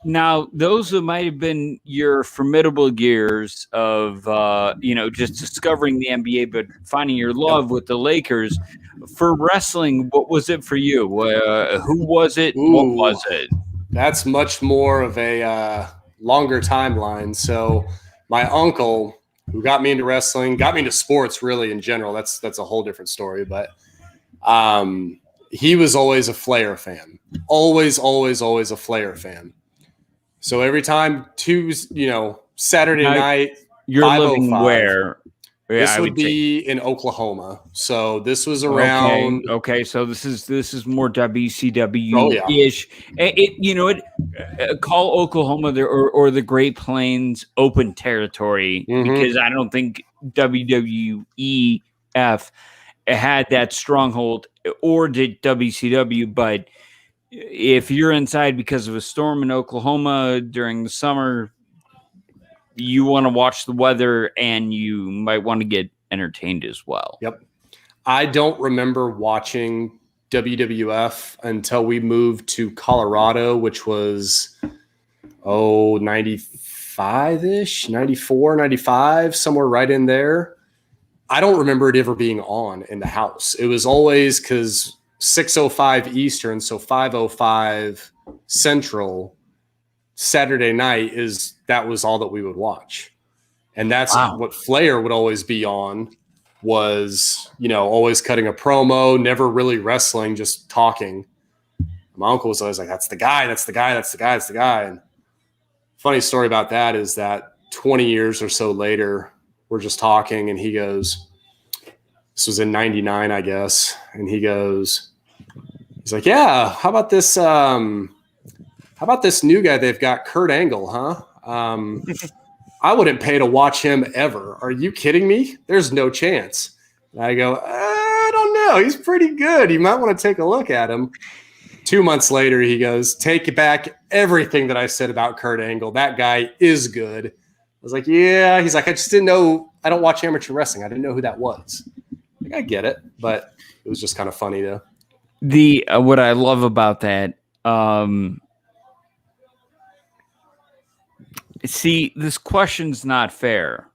Now, those might have been your formidable years of, just discovering the NBA, but finding your love with the Lakers. For wrestling, what was it for you? Who was it? What was it? That's much more of a longer timeline. So my uncle, who got me into wrestling, got me into sports really in general. That's a whole different story. But he was always a Flair fan. Always a Flair fan. So every time Saturday night, you're living where? This would be in Oklahoma. So this was around. Okay. So this is more WCW-ish. Call Oklahoma or the Great Plains open territory because I don't think WWEF had that stronghold, or did WCW. But if you're inside because of a storm in Oklahoma during the summer, you want to watch the weather and you might want to get entertained as well. Yep. I don't remember watching WWF until we moved to Colorado, which was 95-ish, 94, 95, somewhere right in there. I don't remember it ever being on in the house. It was always because 6:05 Eastern, so 5:05 Central, Saturday night that was all that we would watch. And that's what Flair would always be on, was, always cutting a promo, never really wrestling, just talking. My uncle was always like, that's the guy. And funny story about that is that 20 years or so later, we're just talking and he goes, this was in 99, I guess. And he's like, yeah, how about this new guy they've got, Kurt Angle, huh? I wouldn't pay to watch him ever. Are you kidding me? There's no chance. And I go, I don't know. He's pretty good. You might want to take a look at him. 2 months later, he goes, take back everything that I said about Kurt Angle. That guy is good. I was like, yeah. He's like, I just didn't know. I don't watch amateur wrestling. I didn't know who that was. Like, I get it, but it was just kind of funny though. What I love about that, see, this question's not fair,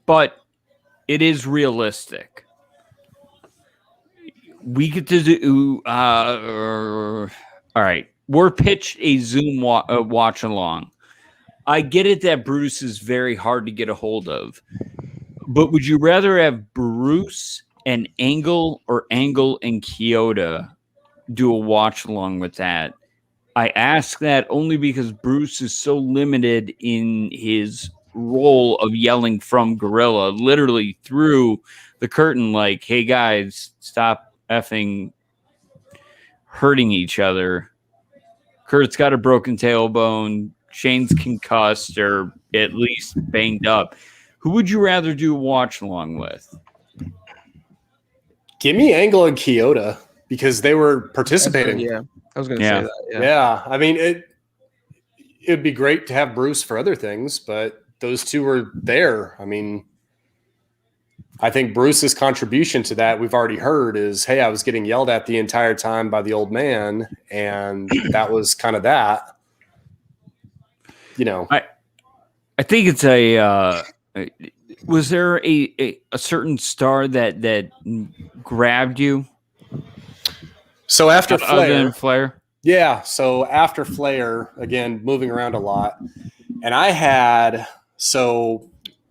but it is realistic. We get to do, all right, we're pitched a Zoom watch along. I get it that Bruce is very hard to get a hold of, but would you rather have Bruce and Angle or Angle and Kyoto do a watch along with that? I ask that only because Bruce is so limited in his role of yelling from Gorilla, literally through the curtain, like, hey guys, stop effing hurting each other. Kurt's got a broken tailbone. Shane's concussed or at least banged up. Who would you rather do a watch along with? Give me Angle and Kyoto because they were participating. Yeah, I was going to say that. Yeah. I mean, it'd be great to have Bruce for other things, but those two were there. I mean, I think Bruce's contribution to that, we've already heard, is, hey, I was getting yelled at the entire time by the old man, and that was kind of that. I think it's was there a certain star that grabbed you? So after other than Flair? Yeah. So after Flair, again, moving around a lot. And when I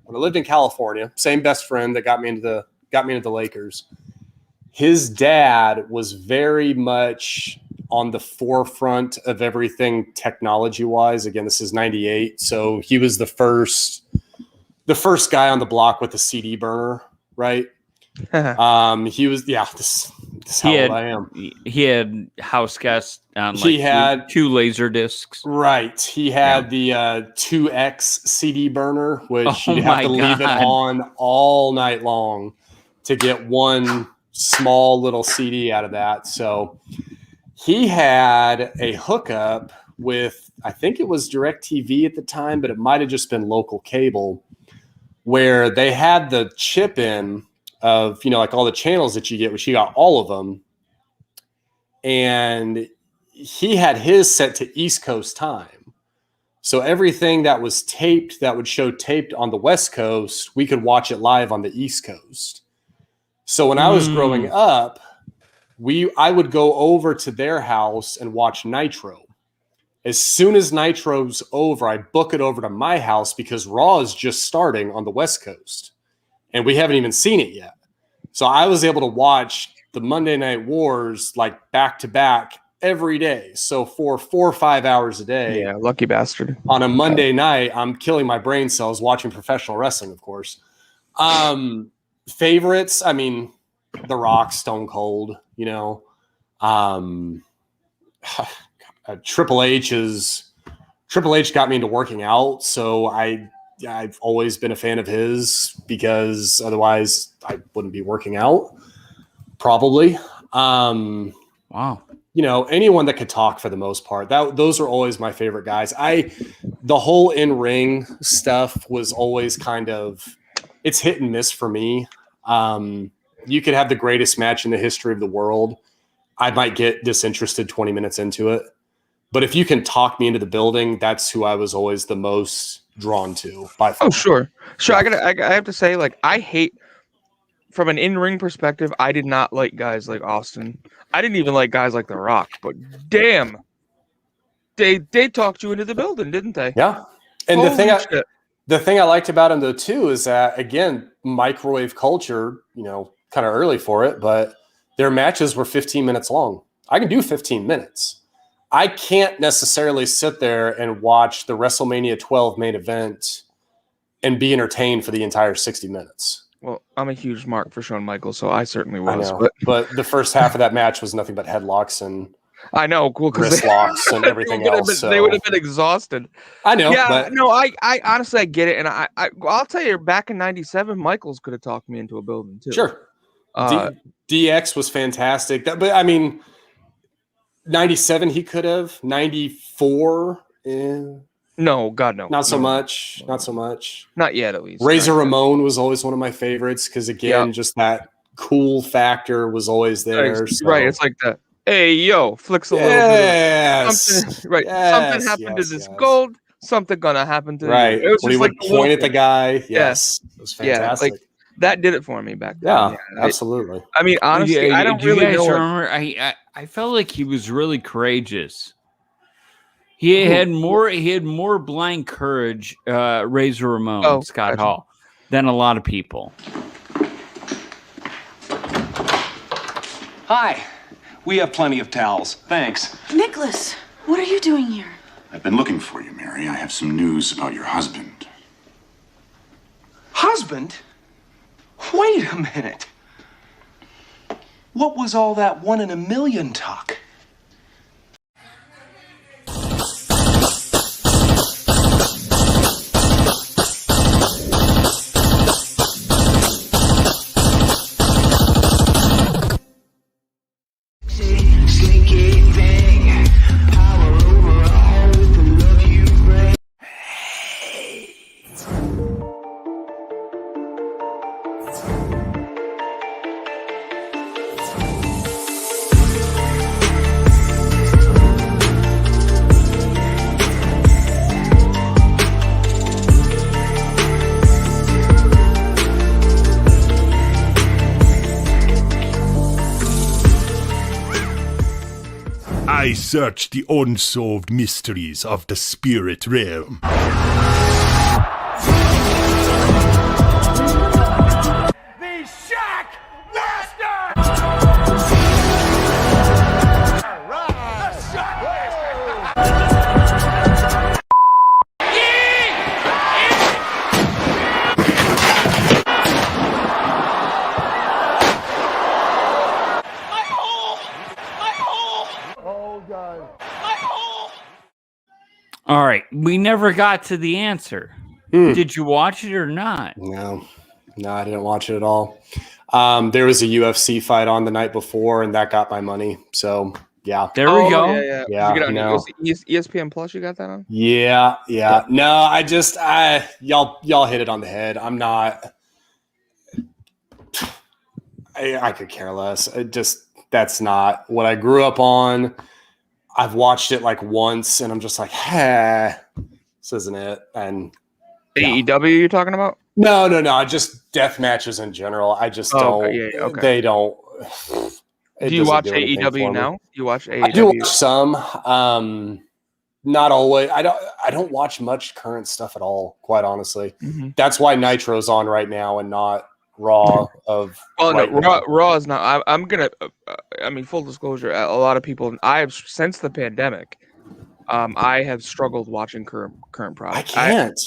lived in California, same best friend that got me into the Lakers. His dad was very much on the forefront of everything technology-wise. Again, this is 98. So he was the first guy on the block with a CD burner, right? He was, That's how old I am. He had house guests on He had two laser discs. Right. He had the 2X CD burner, which you'd have to leave it on all night long to get one small little CD out of that. So he had a hookup with, I think it was DirecTV at the time, but it might have just been local cable, where they had the chip in of, like all the channels that you get, which he got all of them. And he had his set to East Coast time. So everything that was taped, that would show taped on the West Coast, we could watch it live on the East Coast. So when I was growing up, I would go over to their house and watch Nitro. As soon as Nitro's over, I book it over to my house because Raw is just starting on the West Coast. And we haven't even seen it yet. So I was able to watch the Monday Night Wars like back to back every day. So for 4 or 5 hours a day. Yeah, lucky bastard. On a Monday night, I'm killing my brain cells watching professional wrestling, of course. Favorites, I mean, The Rock, Stone Cold, Triple H got me into working out, so I've always been a fan of his because otherwise I wouldn't be working out, probably. Wow. Anyone that could talk for the most part. Those are always my favorite guys. The whole in-ring stuff was always kind of, it's hit and miss for me. You could have the greatest match in the history of the world. I might get disinterested 20 minutes into it. But if you can talk me into the building, that's who I was always the most drawn to by far. Oh, sure. I have to say, I hate, from an in-ring perspective, I did not like guys like Austin. I didn't even like guys like The Rock, but damn, they talked you into the building, didn't they? Yeah. And the thing I liked about him though too is that, again, microwave culture, kind of early for it, but their matches were 15 minutes long. I can do 15 minutes. I can't necessarily sit there and watch the WrestleMania 12 main event and be entertained for the entire 60 minutes. Well, I'm a huge mark for Shawn Michaels, so I certainly was. I know, but the first half of that match was nothing but headlocks and I know, cool, wrist locks and everything else. They would have been exhausted. I know. Yeah, but no, I honestly I get it, and I'll tell you, back in '97, Michaels could have talked me into a building too. Sure. DX was fantastic. But I mean, 97 he could have. 94. No, God, no. Not so much. Not so much. Not yet, at least. Razor Ramon was always one of my favorites because, again, just that cool factor was always there. Right. It's like the, hey, yo, flicks a little bit. Something, right. Something happened to this gold. Something going to happen to right. It was when he would point at the guy. Yes. Yeah. It was fantastic. Yeah, that did it for me back then. Yeah, absolutely. I mean, honestly, I don't really know. Remember, I felt like he was really courageous. He had more blind courage, Razor Ramon, Scott Hall, than a lot of people. Hi, we have plenty of towels. Thanks. Nicholas, what are you doing here? I've been looking for you, Mary. I have some news about your husband. Husband? Wait a minute. What was all that 1 in a million talk? I search the unsolved mysteries of the spirit realm. The Shack Master! All right. We never got to the answer. Did you watch it or not? No, I didn't watch it at all. There was a UFC fight on the night before, and that got my money. So yeah, there we go. Yeah. Did you get on ESPN Plus? You got that on? Yeah. No, y'all hit it on the head. I'm not. I could care less. That's not what I grew up on. I've watched it like once, and I'm just like, this isn't it. And AEW you're talking about? No. Just death matches in general. I just don't. Okay. Okay. They don't. Do you watch AEW now? You watch AEW? I do watch some. Not always. I don't watch much current stuff at all. Quite honestly, that's why Nitro's on right now and not Raw. Raw is not. I'm gonna. I mean, full disclosure. A lot of people. I have since the pandemic. I have struggled watching current products. I can't.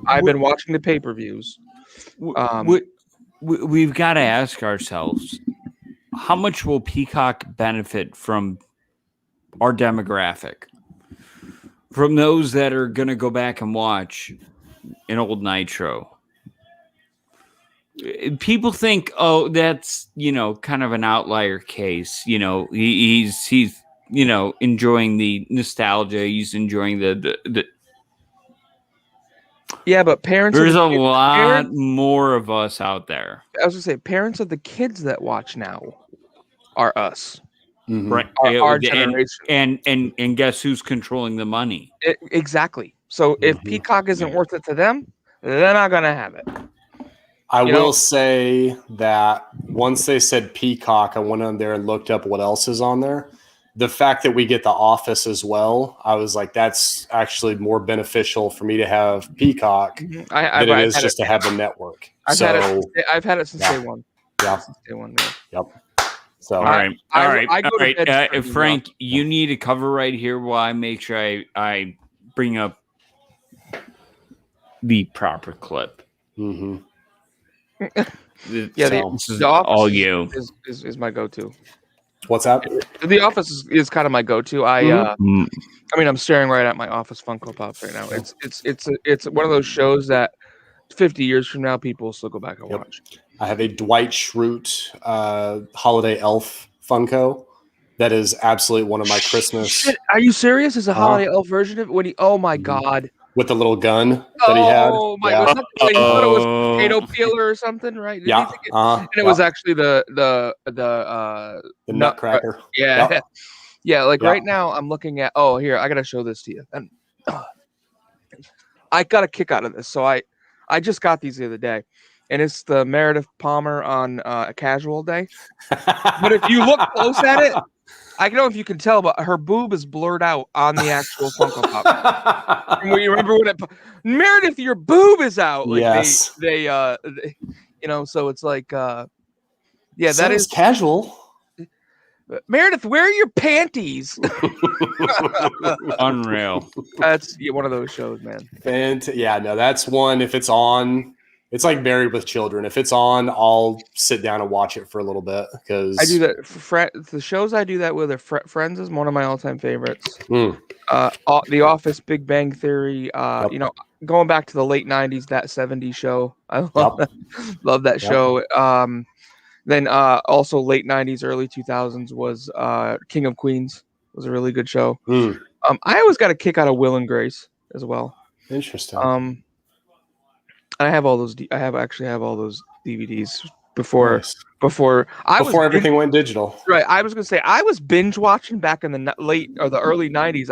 I've been watching the pay-per-views. We've got to ask ourselves, how much will Peacock benefit from our demographic? From those that are going to go back and watch an old Nitro. People think, oh, that's, kind of an outlier case. He's enjoying the nostalgia. He's enjoying the Yeah, but parents. There's a lot more of us out there. I was gonna say, parents of the kids that watch now are us, right? Our generation. And guess who's controlling the money? Exactly. So if Peacock isn't worth it to them, they're not gonna have it. I will say that once they said Peacock, I went on there and looked up what else is on there. The fact that we get The Office as well, I was like, that's actually more beneficial for me to have Peacock than it is just to have the network. I've had it since day one. Yeah. Since day one. Yep. So all right. Frank, you need a cover right here while I make sure I bring up the proper clip. Mm-hmm. This is all you. Is my go-to. What's that? The Office is kind of my go-to. I mean, I'm staring right at my Office Funko Pops right now. It's one of those shows that 50 years from now people will still go back and watch. I have a Dwight Schrute Holiday Elf Funko. That is absolutely one of my Christmas. Shit, are you serious? Is a Holiday Elf version of it? When oh my god. With the little gun that he had. Oh my god! He thought it was a potato peeler or something, right? Did he think it? And it was actually the Nutcracker. Yeah, yeah. Like right now, I'm looking at. Oh, here I gotta show this to you. And I got a kick out of this. So I just got these the other day, and it's the Meredith Palmer on a casual day. But if you look close at it. I don't know if you can tell, but her boob is blurred out on the actual Funko Pop. And you remember when Meredith, your boob is out. Like yes. They so it's like, so that is casual. Meredith, where are your panties? Unreal. That's one of those shows, man. And that's one. If it's on. It's like Married with Children. If it's on, I'll sit down and watch it for a little bit because I do that. The shows I do that with are Friends is one of my all-time favorites. The Office, Big Bang Theory. Going back to the late '90s, that '70s show. I love that show. Then also late '90s, early 2000s was King of Queens. Was a really good show. I always got a kick out of Will and Grace as well. Interesting. I have all those. I actually have all those DVDs before everything went digital. Right. I was gonna say I was binge watching back in the early '90s.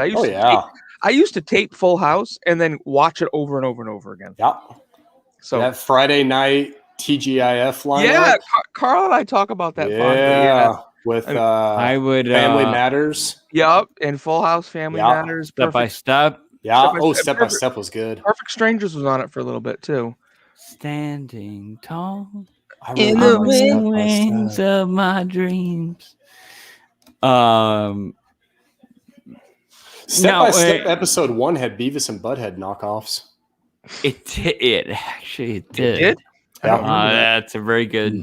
I used to tape Full House and then watch it over and over and over again. Yeah. So that Friday night TGIF lineup. Yeah, Carl and I talk about that. With I would Family Matters. Yep, and Full House, Family Matters, Step by Step. Yeah. Step by Step was good. Perfect Strangers was on it for a little bit too. Standing tall in the wings of my dreams. Step by Step episode 1 had Beavis and Butthead knockoffs. It actually did. It did? That's a very good.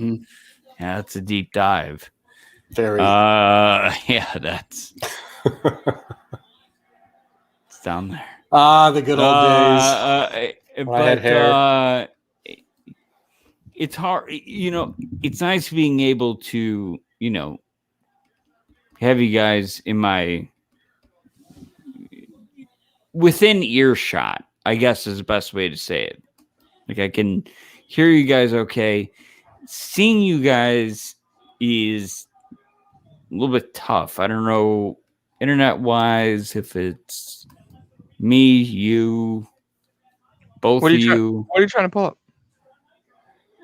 Yeah, that's a deep dive. Very. That's. It's down there. The good old days. When I had hair. It's hard, it's nice being able to, have you guys within earshot, I guess is the best way to say it. Like I can hear you guys okay. Seeing you guys is a little bit tough. I don't know, internet-wise, if it's me, you, both of you. What are you trying to pull up?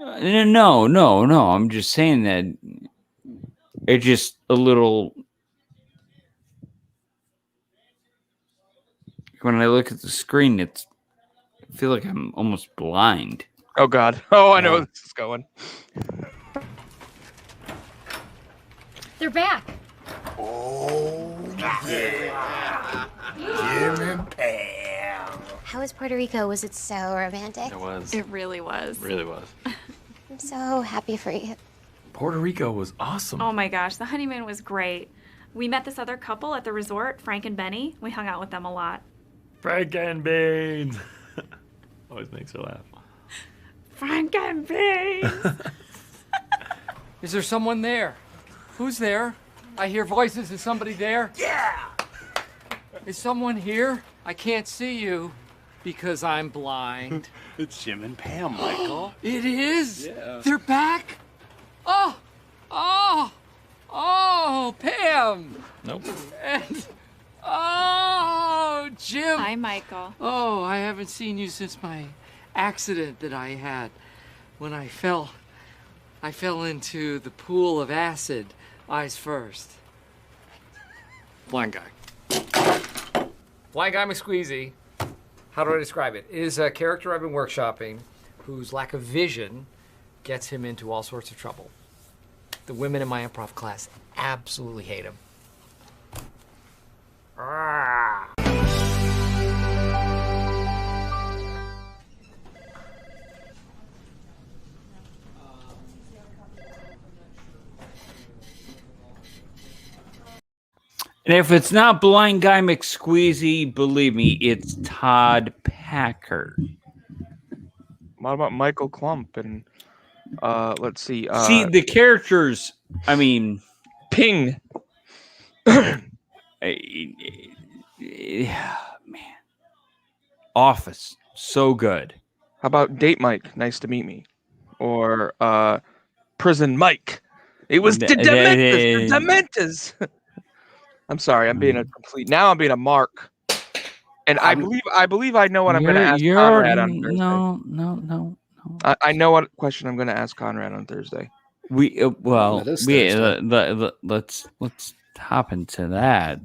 No. I'm just saying that it's just a little. When I look at the screen, I feel like I'm almost blind. Oh God! Oh, I know where this is going. They're back. Oh, yeah. Jim and Pam. How was Puerto Rico? Was it so romantic? It was. It really was. Really was. I'm so happy for you. Puerto Rico was awesome. Oh my gosh, the honeymoon was great. We met this other couple at the resort, Frank and Benny. We hung out with them a lot. Frank and Beans. Always makes her laugh. Frank and Beans. Is there someone there? Who's there? I hear voices. Is somebody there? Yeah! Is someone here? I can't see you because I'm blind. It's Jim and Pam, Michael. It is? Yeah. They're back? Oh, Pam. Nope. And, oh, Jim. Hi, Michael. Oh, I haven't seen you since my accident that I had when I fell into the pool of acid, eyes first. Blind guy. Blind guy McSqueezy. How do I describe it? Is a character I've been workshopping whose lack of vision gets him into all sorts of trouble. The women in my improv class absolutely hate him. And if it's not Blind Guy McSqueezy, believe me, it's Todd Packer. What about Michael Klump and let's see. See the characters. I mean, Ping. Man, Office, so good. How about Date Mike? Nice to meet me. Or Prison Mike. It was the Dementors. The Dementors. I'm sorry. I'm being a complete. Now I'm being a mark. And I believe I know what I'm going to ask Conrad on Thursday. No. I know what question I'm going to ask Conrad on Thursday. Let's hop into that.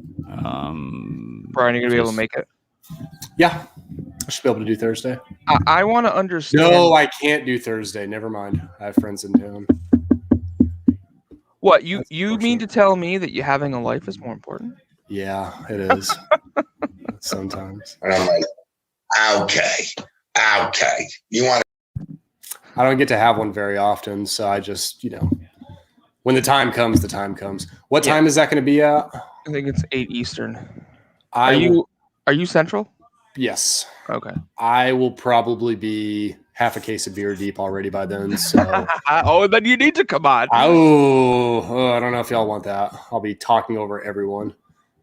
Brian, you're going to be able to make it? Yeah, I should be able to do Thursday. I want to understand. No, I can't do Thursday. Never mind. I have friends in town. What, you mean to tell me that you having a life is more important? Yeah, it is. Sometimes. And I'm like, okay. You want I don't get to have one very often, so I just, when the time comes, the time comes. What time is that going to be at? I think it's 8 Eastern. Are you Central? Yes. Okay. I will probably be half a case of beer deep already by then. So. Then you need to come on. Oh, I don't know if y'all want that. I'll be talking over everyone,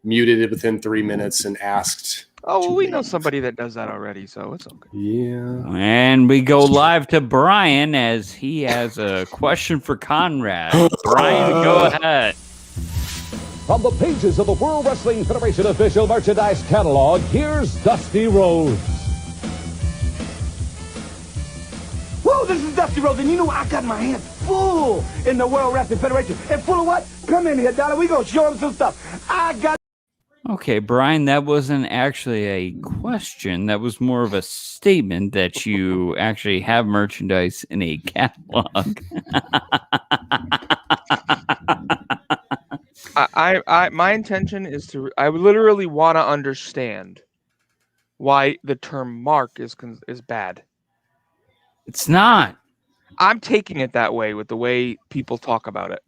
muted within 3 minutes, and asked. Oh, well, we know somebody that does that already, so it's okay. Yeah. And we go live to Brian as he has a question for Conrad. Brian, go ahead. From the pages of the World Wrestling Federation official merchandise catalog, here's Dusty Rhodes. Whoa, this is Dusty Rhodes, and you know I got my hands full in the World Wrestling Federation. And full of what? Come in here, Dollar. We gonna show him some stuff. I got. Okay, Brian, that wasn't actually a question. That was more of a statement that you actually have merchandise in a catalog. My intention is I literally want to understand why the term mark is bad. It's not. I'm taking it that way with the way people talk about it.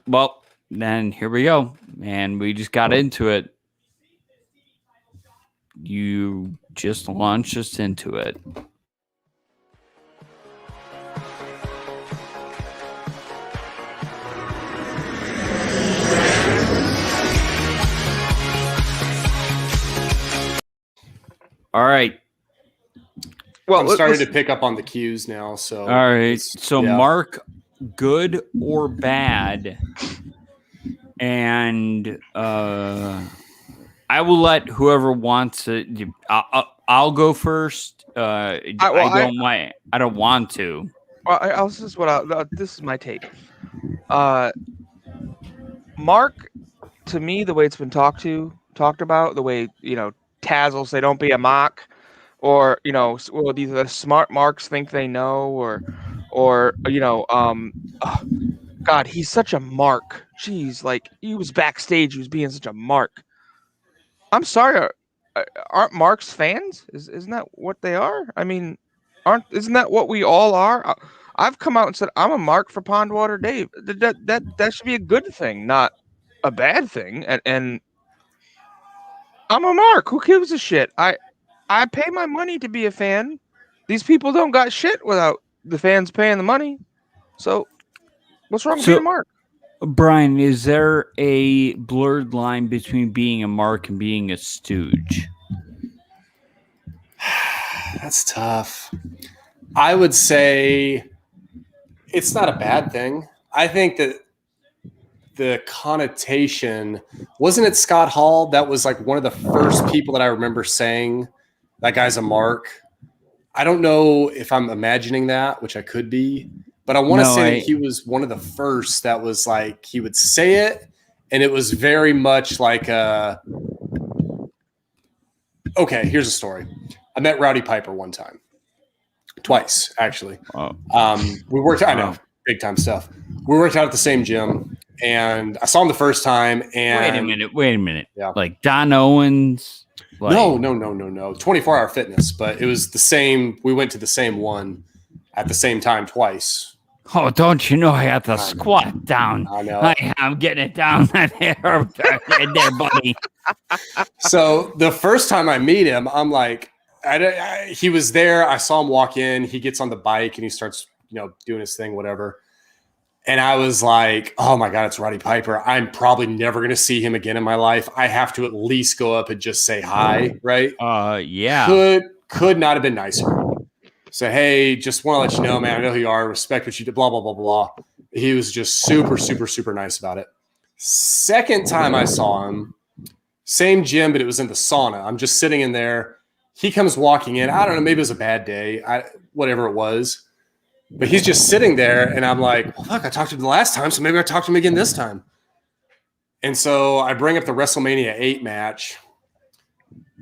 Well, then here we go. And we just got into it. you just launched us into it. All right. Well, I'm starting to pick up on the cues now. So, all right. So, Mark, good or bad? And I will let whoever wants it. I'll go first. I don't want to. Well, this is my take. Mark, to me, the way it's been talked about, the way Taz will say, "Don't be a mock," or well, these are the smart marks think they know, or God, he's such a mark. Jeez, like he was backstage, he was being such a mark. I'm sorry, aren't marks fans? Isn't that what they are? I mean, isn't that what we all are? I've come out and said I'm a mark for Pondwater Dave. That should be a good thing, not a bad thing. And I'm a mark. Who gives a shit? I pay my money to be a fan. These people don't got shit without the fans paying the money. So what's wrong with being a mark? Brian, is there a blurred line between being a mark and being a stooge? That's tough. I would say it's not a bad thing. I think that the connotation, wasn't it Scott Hall that was like one of the first people that I remember saying that guy's a mark? I don't know if I'm imagining that, which I could be, but I want to say that he was one of the first that was like, he would say it, and it was very much like okay, here's a story. I met Rowdy Piper one time. Twice, actually. We worked out, I know, big time stuff. We worked out at the same gym, and I saw him the first time. And wait a minute. Yeah. Like Don Owens. Like... No. 24-hour fitness, but it was the same. We went to the same one at the same time twice. Oh, don't you know I have to squat down? I know. I'm getting it down there, buddy. So the first time I meet him, I'm like, he was there. I saw him walk in. He gets on the bike and he starts, doing his thing, whatever. And I was like, oh my God, it's Roddy Piper. I'm probably never going to see him again in my life. I have to at least go up and just say hi, right? Yeah. Could not have been nicer. So, hey, just want to let you know, man, I know who you are. Respect what you did, blah, blah, blah, blah. He was just super, super, super nice about it. Second time I saw him, same gym, but it was in the sauna. I'm just sitting in there. He comes walking in. I don't know, maybe it was a bad day, whatever it was. But he's just sitting there, and I'm like, well, fuck, I talked to him the last time, so maybe I talked to him again this time. And so I bring up the WrestleMania 8 match,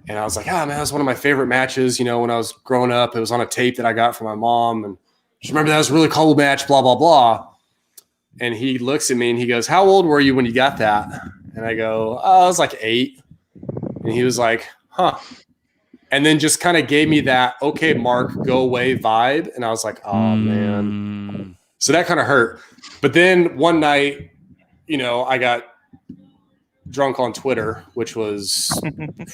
and I was like, man, that was one of my favorite matches, when I was growing up. It was on a tape that I got from my mom, and just remember that was a really cool match, blah, blah, blah. And he looks at me, and he goes, how old were you when you got that? And I go, I was like 8. And he was like, huh. And then just kind of gave me that, okay, Mark, go away vibe. And I was like, oh, man. So that kind of hurt. But then one night, I got drunk on Twitter, which was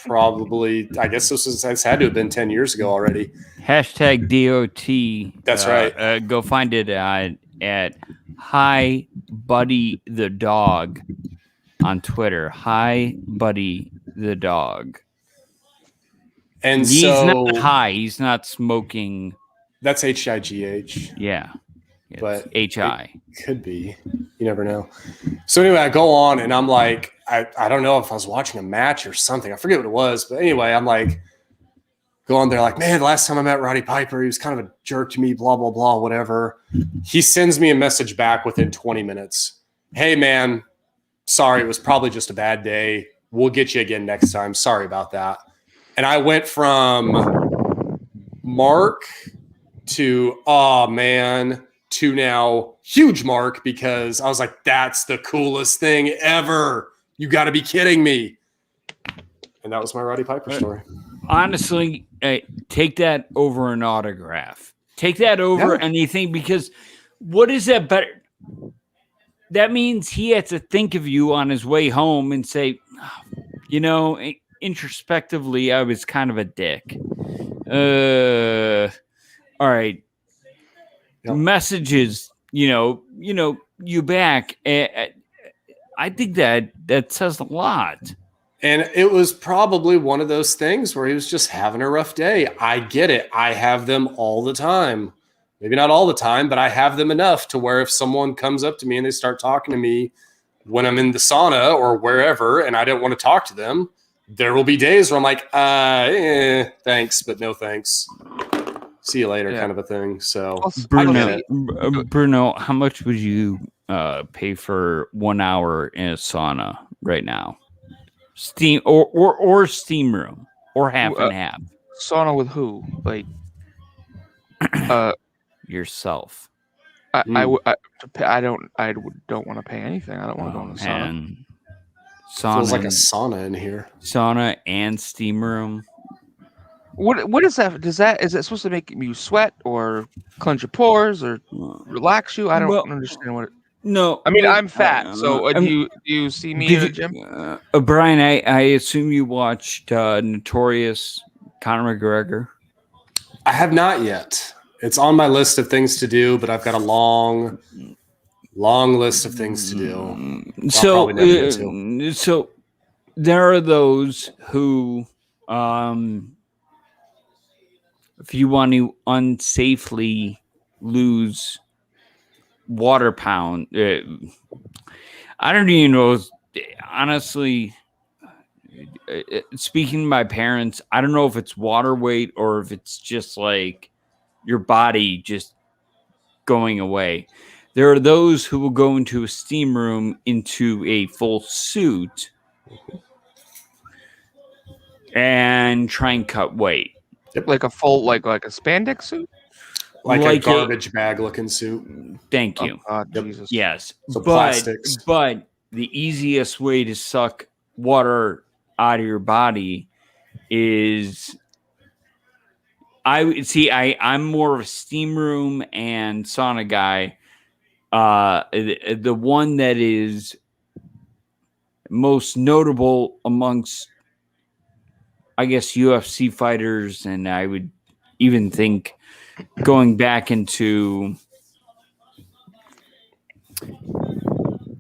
probably, I guess this had to have been 10 years ago already. Hashtag DOT. That's right. Go find it at Hi Buddy the Dog on Twitter. Hi Buddy the Dog. And he's so not high. He's not smoking. That's HIGH. Yeah. But HI. Could be. You never know. So anyway, I go on and I'm like, I don't know if I was watching a match or something. I forget what it was. But anyway, I'm like, go on there like, man, the last time I met Roddy Piper, he was kind of a jerk to me, blah, blah, blah, whatever. He sends me a message back within 20 minutes. Hey, man, sorry, it was probably just a bad day. We'll get you again next time. Sorry about that. And I went from Mark to, oh, man, to now huge Mark, because I was like, that's the coolest thing ever. You got to be kidding me. And that was my Roddy Piper story. Honestly, take that over an autograph. Take that over anything, because what is that better? That means he had to think of you on his way home and say, introspectively, I was kind of a dick. All right. Yep. Messages, you back. I think that says a lot. And it was probably one of those things where he was just having a rough day. I get it. I have them all the time. Maybe not all the time, but I have them enough to where if someone comes up to me and they start talking to me when I'm in the sauna or wherever and I don't want to talk to them, there will be days where I'm like, thanks, but no thanks. See you later, kind of a thing. So, Bruno, how much would you pay for 1 hour in a sauna right now? Steam or steam room or half and half. Sauna with who? Like, yourself. I don't want to pay anything. I don't want to go in the sauna. Feels like a sauna in here. Sauna and steam room. What is that? Is it supposed to make you sweat or cleanse your pores or relax you? I don't understand what. No, I mean I'm fat, so do you see me in the gym? Brian, I assume you watched Notorious Conor McGregor. I have not yet. It's on my list of things to do, but I've got a long list of things to do. So there are those who, if you want to unsafely lose water pound, I don't even know. Honestly, speaking to my parents, I don't know if it's water weight or if it's just like your body just going away. There are those who will go into a steam room into a full suit and try and cut weight. Like a full, like a spandex suit? Like a garbage bag looking suit. Thank you. Oh, God, Jesus. Yes. So plastics. But the easiest way to suck water out of your body is I'm more of a steam room and sauna guy. The one that is most notable amongst, I guess, UFC fighters, and I would even think going back into,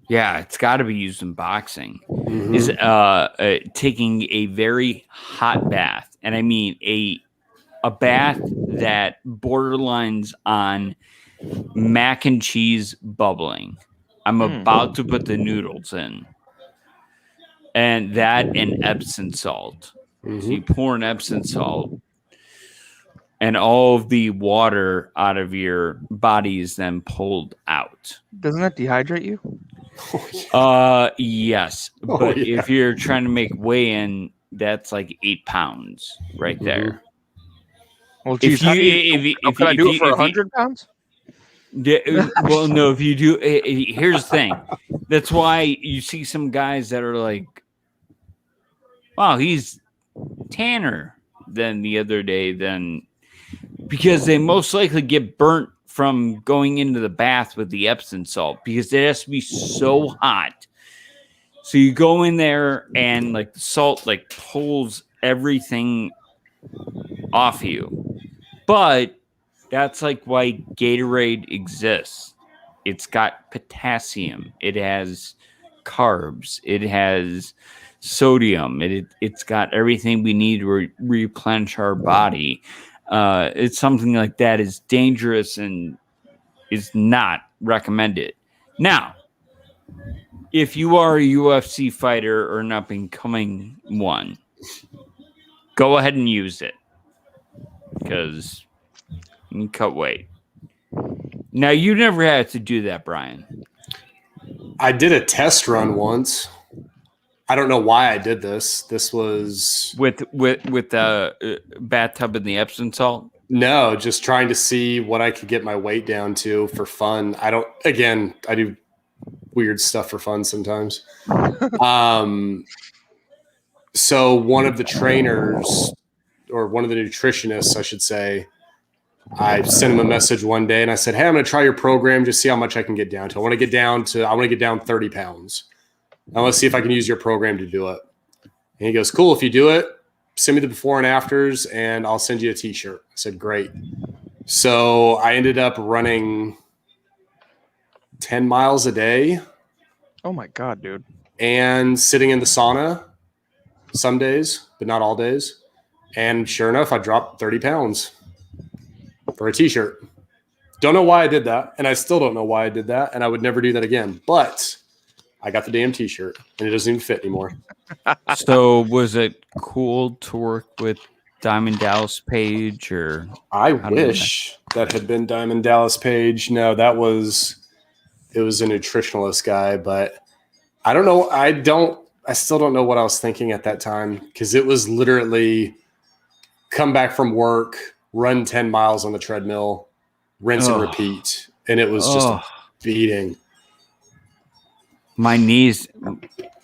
it's got to be used in boxing, is taking a very hot bath, and I mean a bath that borderlines on mac and cheese bubbling. I'm about to put the noodles in, and that and Epsom salt. So you pour an Epsom salt, and all of the water out of your body is then pulled out. Doesn't that dehydrate you? Yes. But if you're trying to make weigh-in, that's like 8 pounds right there. Well, geez, can I do it for 100 pounds? Well, no, if you do, here's the thing. That's why you see some guys that are like, wow, he's tanner than the other day, because they most likely get burnt from going into the bath with the Epsom salt because it has to be so hot. So you go in there and like the salt like pulls everything off you. But that's like why Gatorade exists. It's got potassium. It has carbs. It has sodium. It's got everything we need to replenish our body. It's something like that is dangerous and is not recommended. Now, if you are a UFC fighter or an up-and-coming one, go ahead and use it because you can cut weight. Now, you never had to do that, Brian. I did a test run once. I don't know why I did this. This was with the bathtub and the Epsom salt. No, just trying to see what I could get my weight down to for fun. I do weird stuff for fun sometimes. So one of the trainers, or one of the nutritionists, I should say, I sent him a message one day and I said, "Hey, I'm going to try your program, just see how much I can get down to. I want to get down 30 pounds. I want to see if I can use your program to do it." And he goes, cool. If you do it, send me the before and afters and I'll send you a t-shirt. I said, great. So I ended up running 10 miles a day. Oh my God, dude. And sitting in the sauna some days, but not all days. And sure enough, I dropped 30 pounds for a t-shirt. Don't know why I did that. And I still don't know why I did that. And I would never do that again. But I got the damn t-shirt and it doesn't even fit anymore. So was it cool to work with Diamond Dallas Page or? I wish that had been Diamond Dallas Page. No, it was a nutritionalist guy, but I don't know. I still don't know what I was thinking at that time because it was literally come back from work, run 10 miles on the treadmill, rinse and repeat. And it was just beating. My knees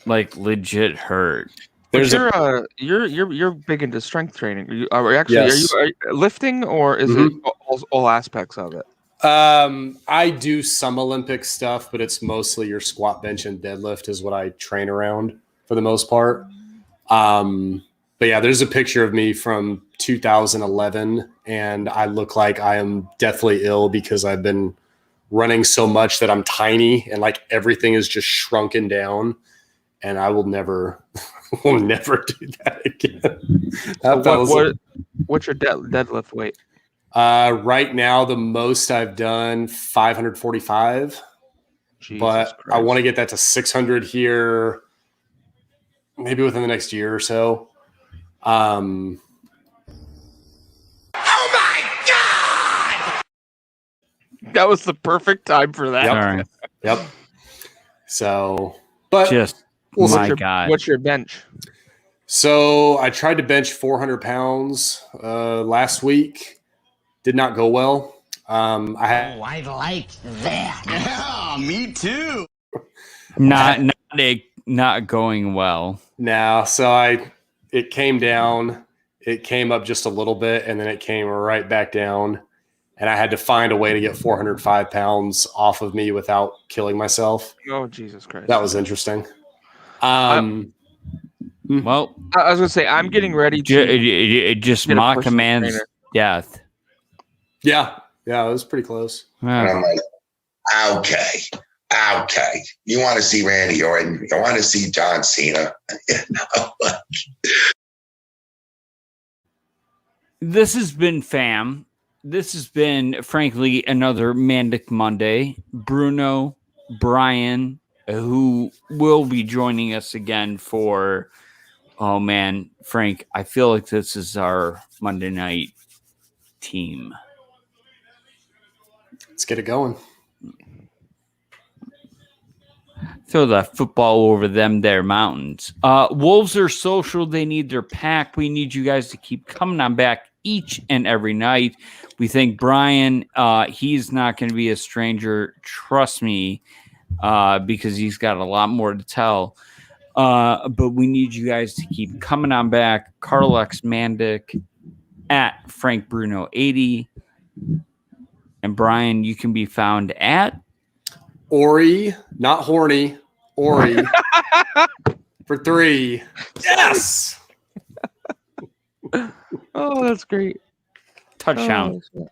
like legit hurt. You're big into strength training. Are you lifting or is it all aspects of it? I do some Olympic stuff, but it's mostly your squat, bench, and deadlift is what I train around for the most part. But yeah, there's a picture of me from 2011 and I look like I am deathly ill because I've been running so much that I'm tiny and like everything is just shrunken down and I will never do that again. What's your deadlift weight? Right now, the most I've done 545, but I want to get that to 600 here, maybe within the next year or so. Oh my God! That was the perfect time for that. Yep. All right. Yep. So, but just what's your bench? So I tried to bench 400 pounds last week. Did not go well. I liked that. Yeah, me too. Not going well. No, so it came down. It came up just a little bit, and then it came right back down. And I had to find a way to get 405 pounds off of me without killing myself. Oh, Jesus Christ. That was interesting. Well, I was going to say, I'm getting ready to just mock a man's death. Yeah, it was pretty close. And I'm like, okay. You want to see Randy Orton? You want to see John Cena? This has been fam. This has been, frankly, another Mandik Monday. Bruno, Brian, who will be joining us again for, oh man, Frank, I feel like this is our Monday night team. Let's get it going. Throw that football over them there mountains. Wolves are social. They need their pack. We need you guys to keep coming on back each and every night. We think Brian, he's not going to be a stranger. Trust me, because he's got a lot more to tell. But we need you guys to keep coming on back. Carl X Mandik at Frank Bruno 80. And Brian, you can be found at Horry, not horny. Horry for 3. Yes. Oh, that's great. Touchdown. Oh,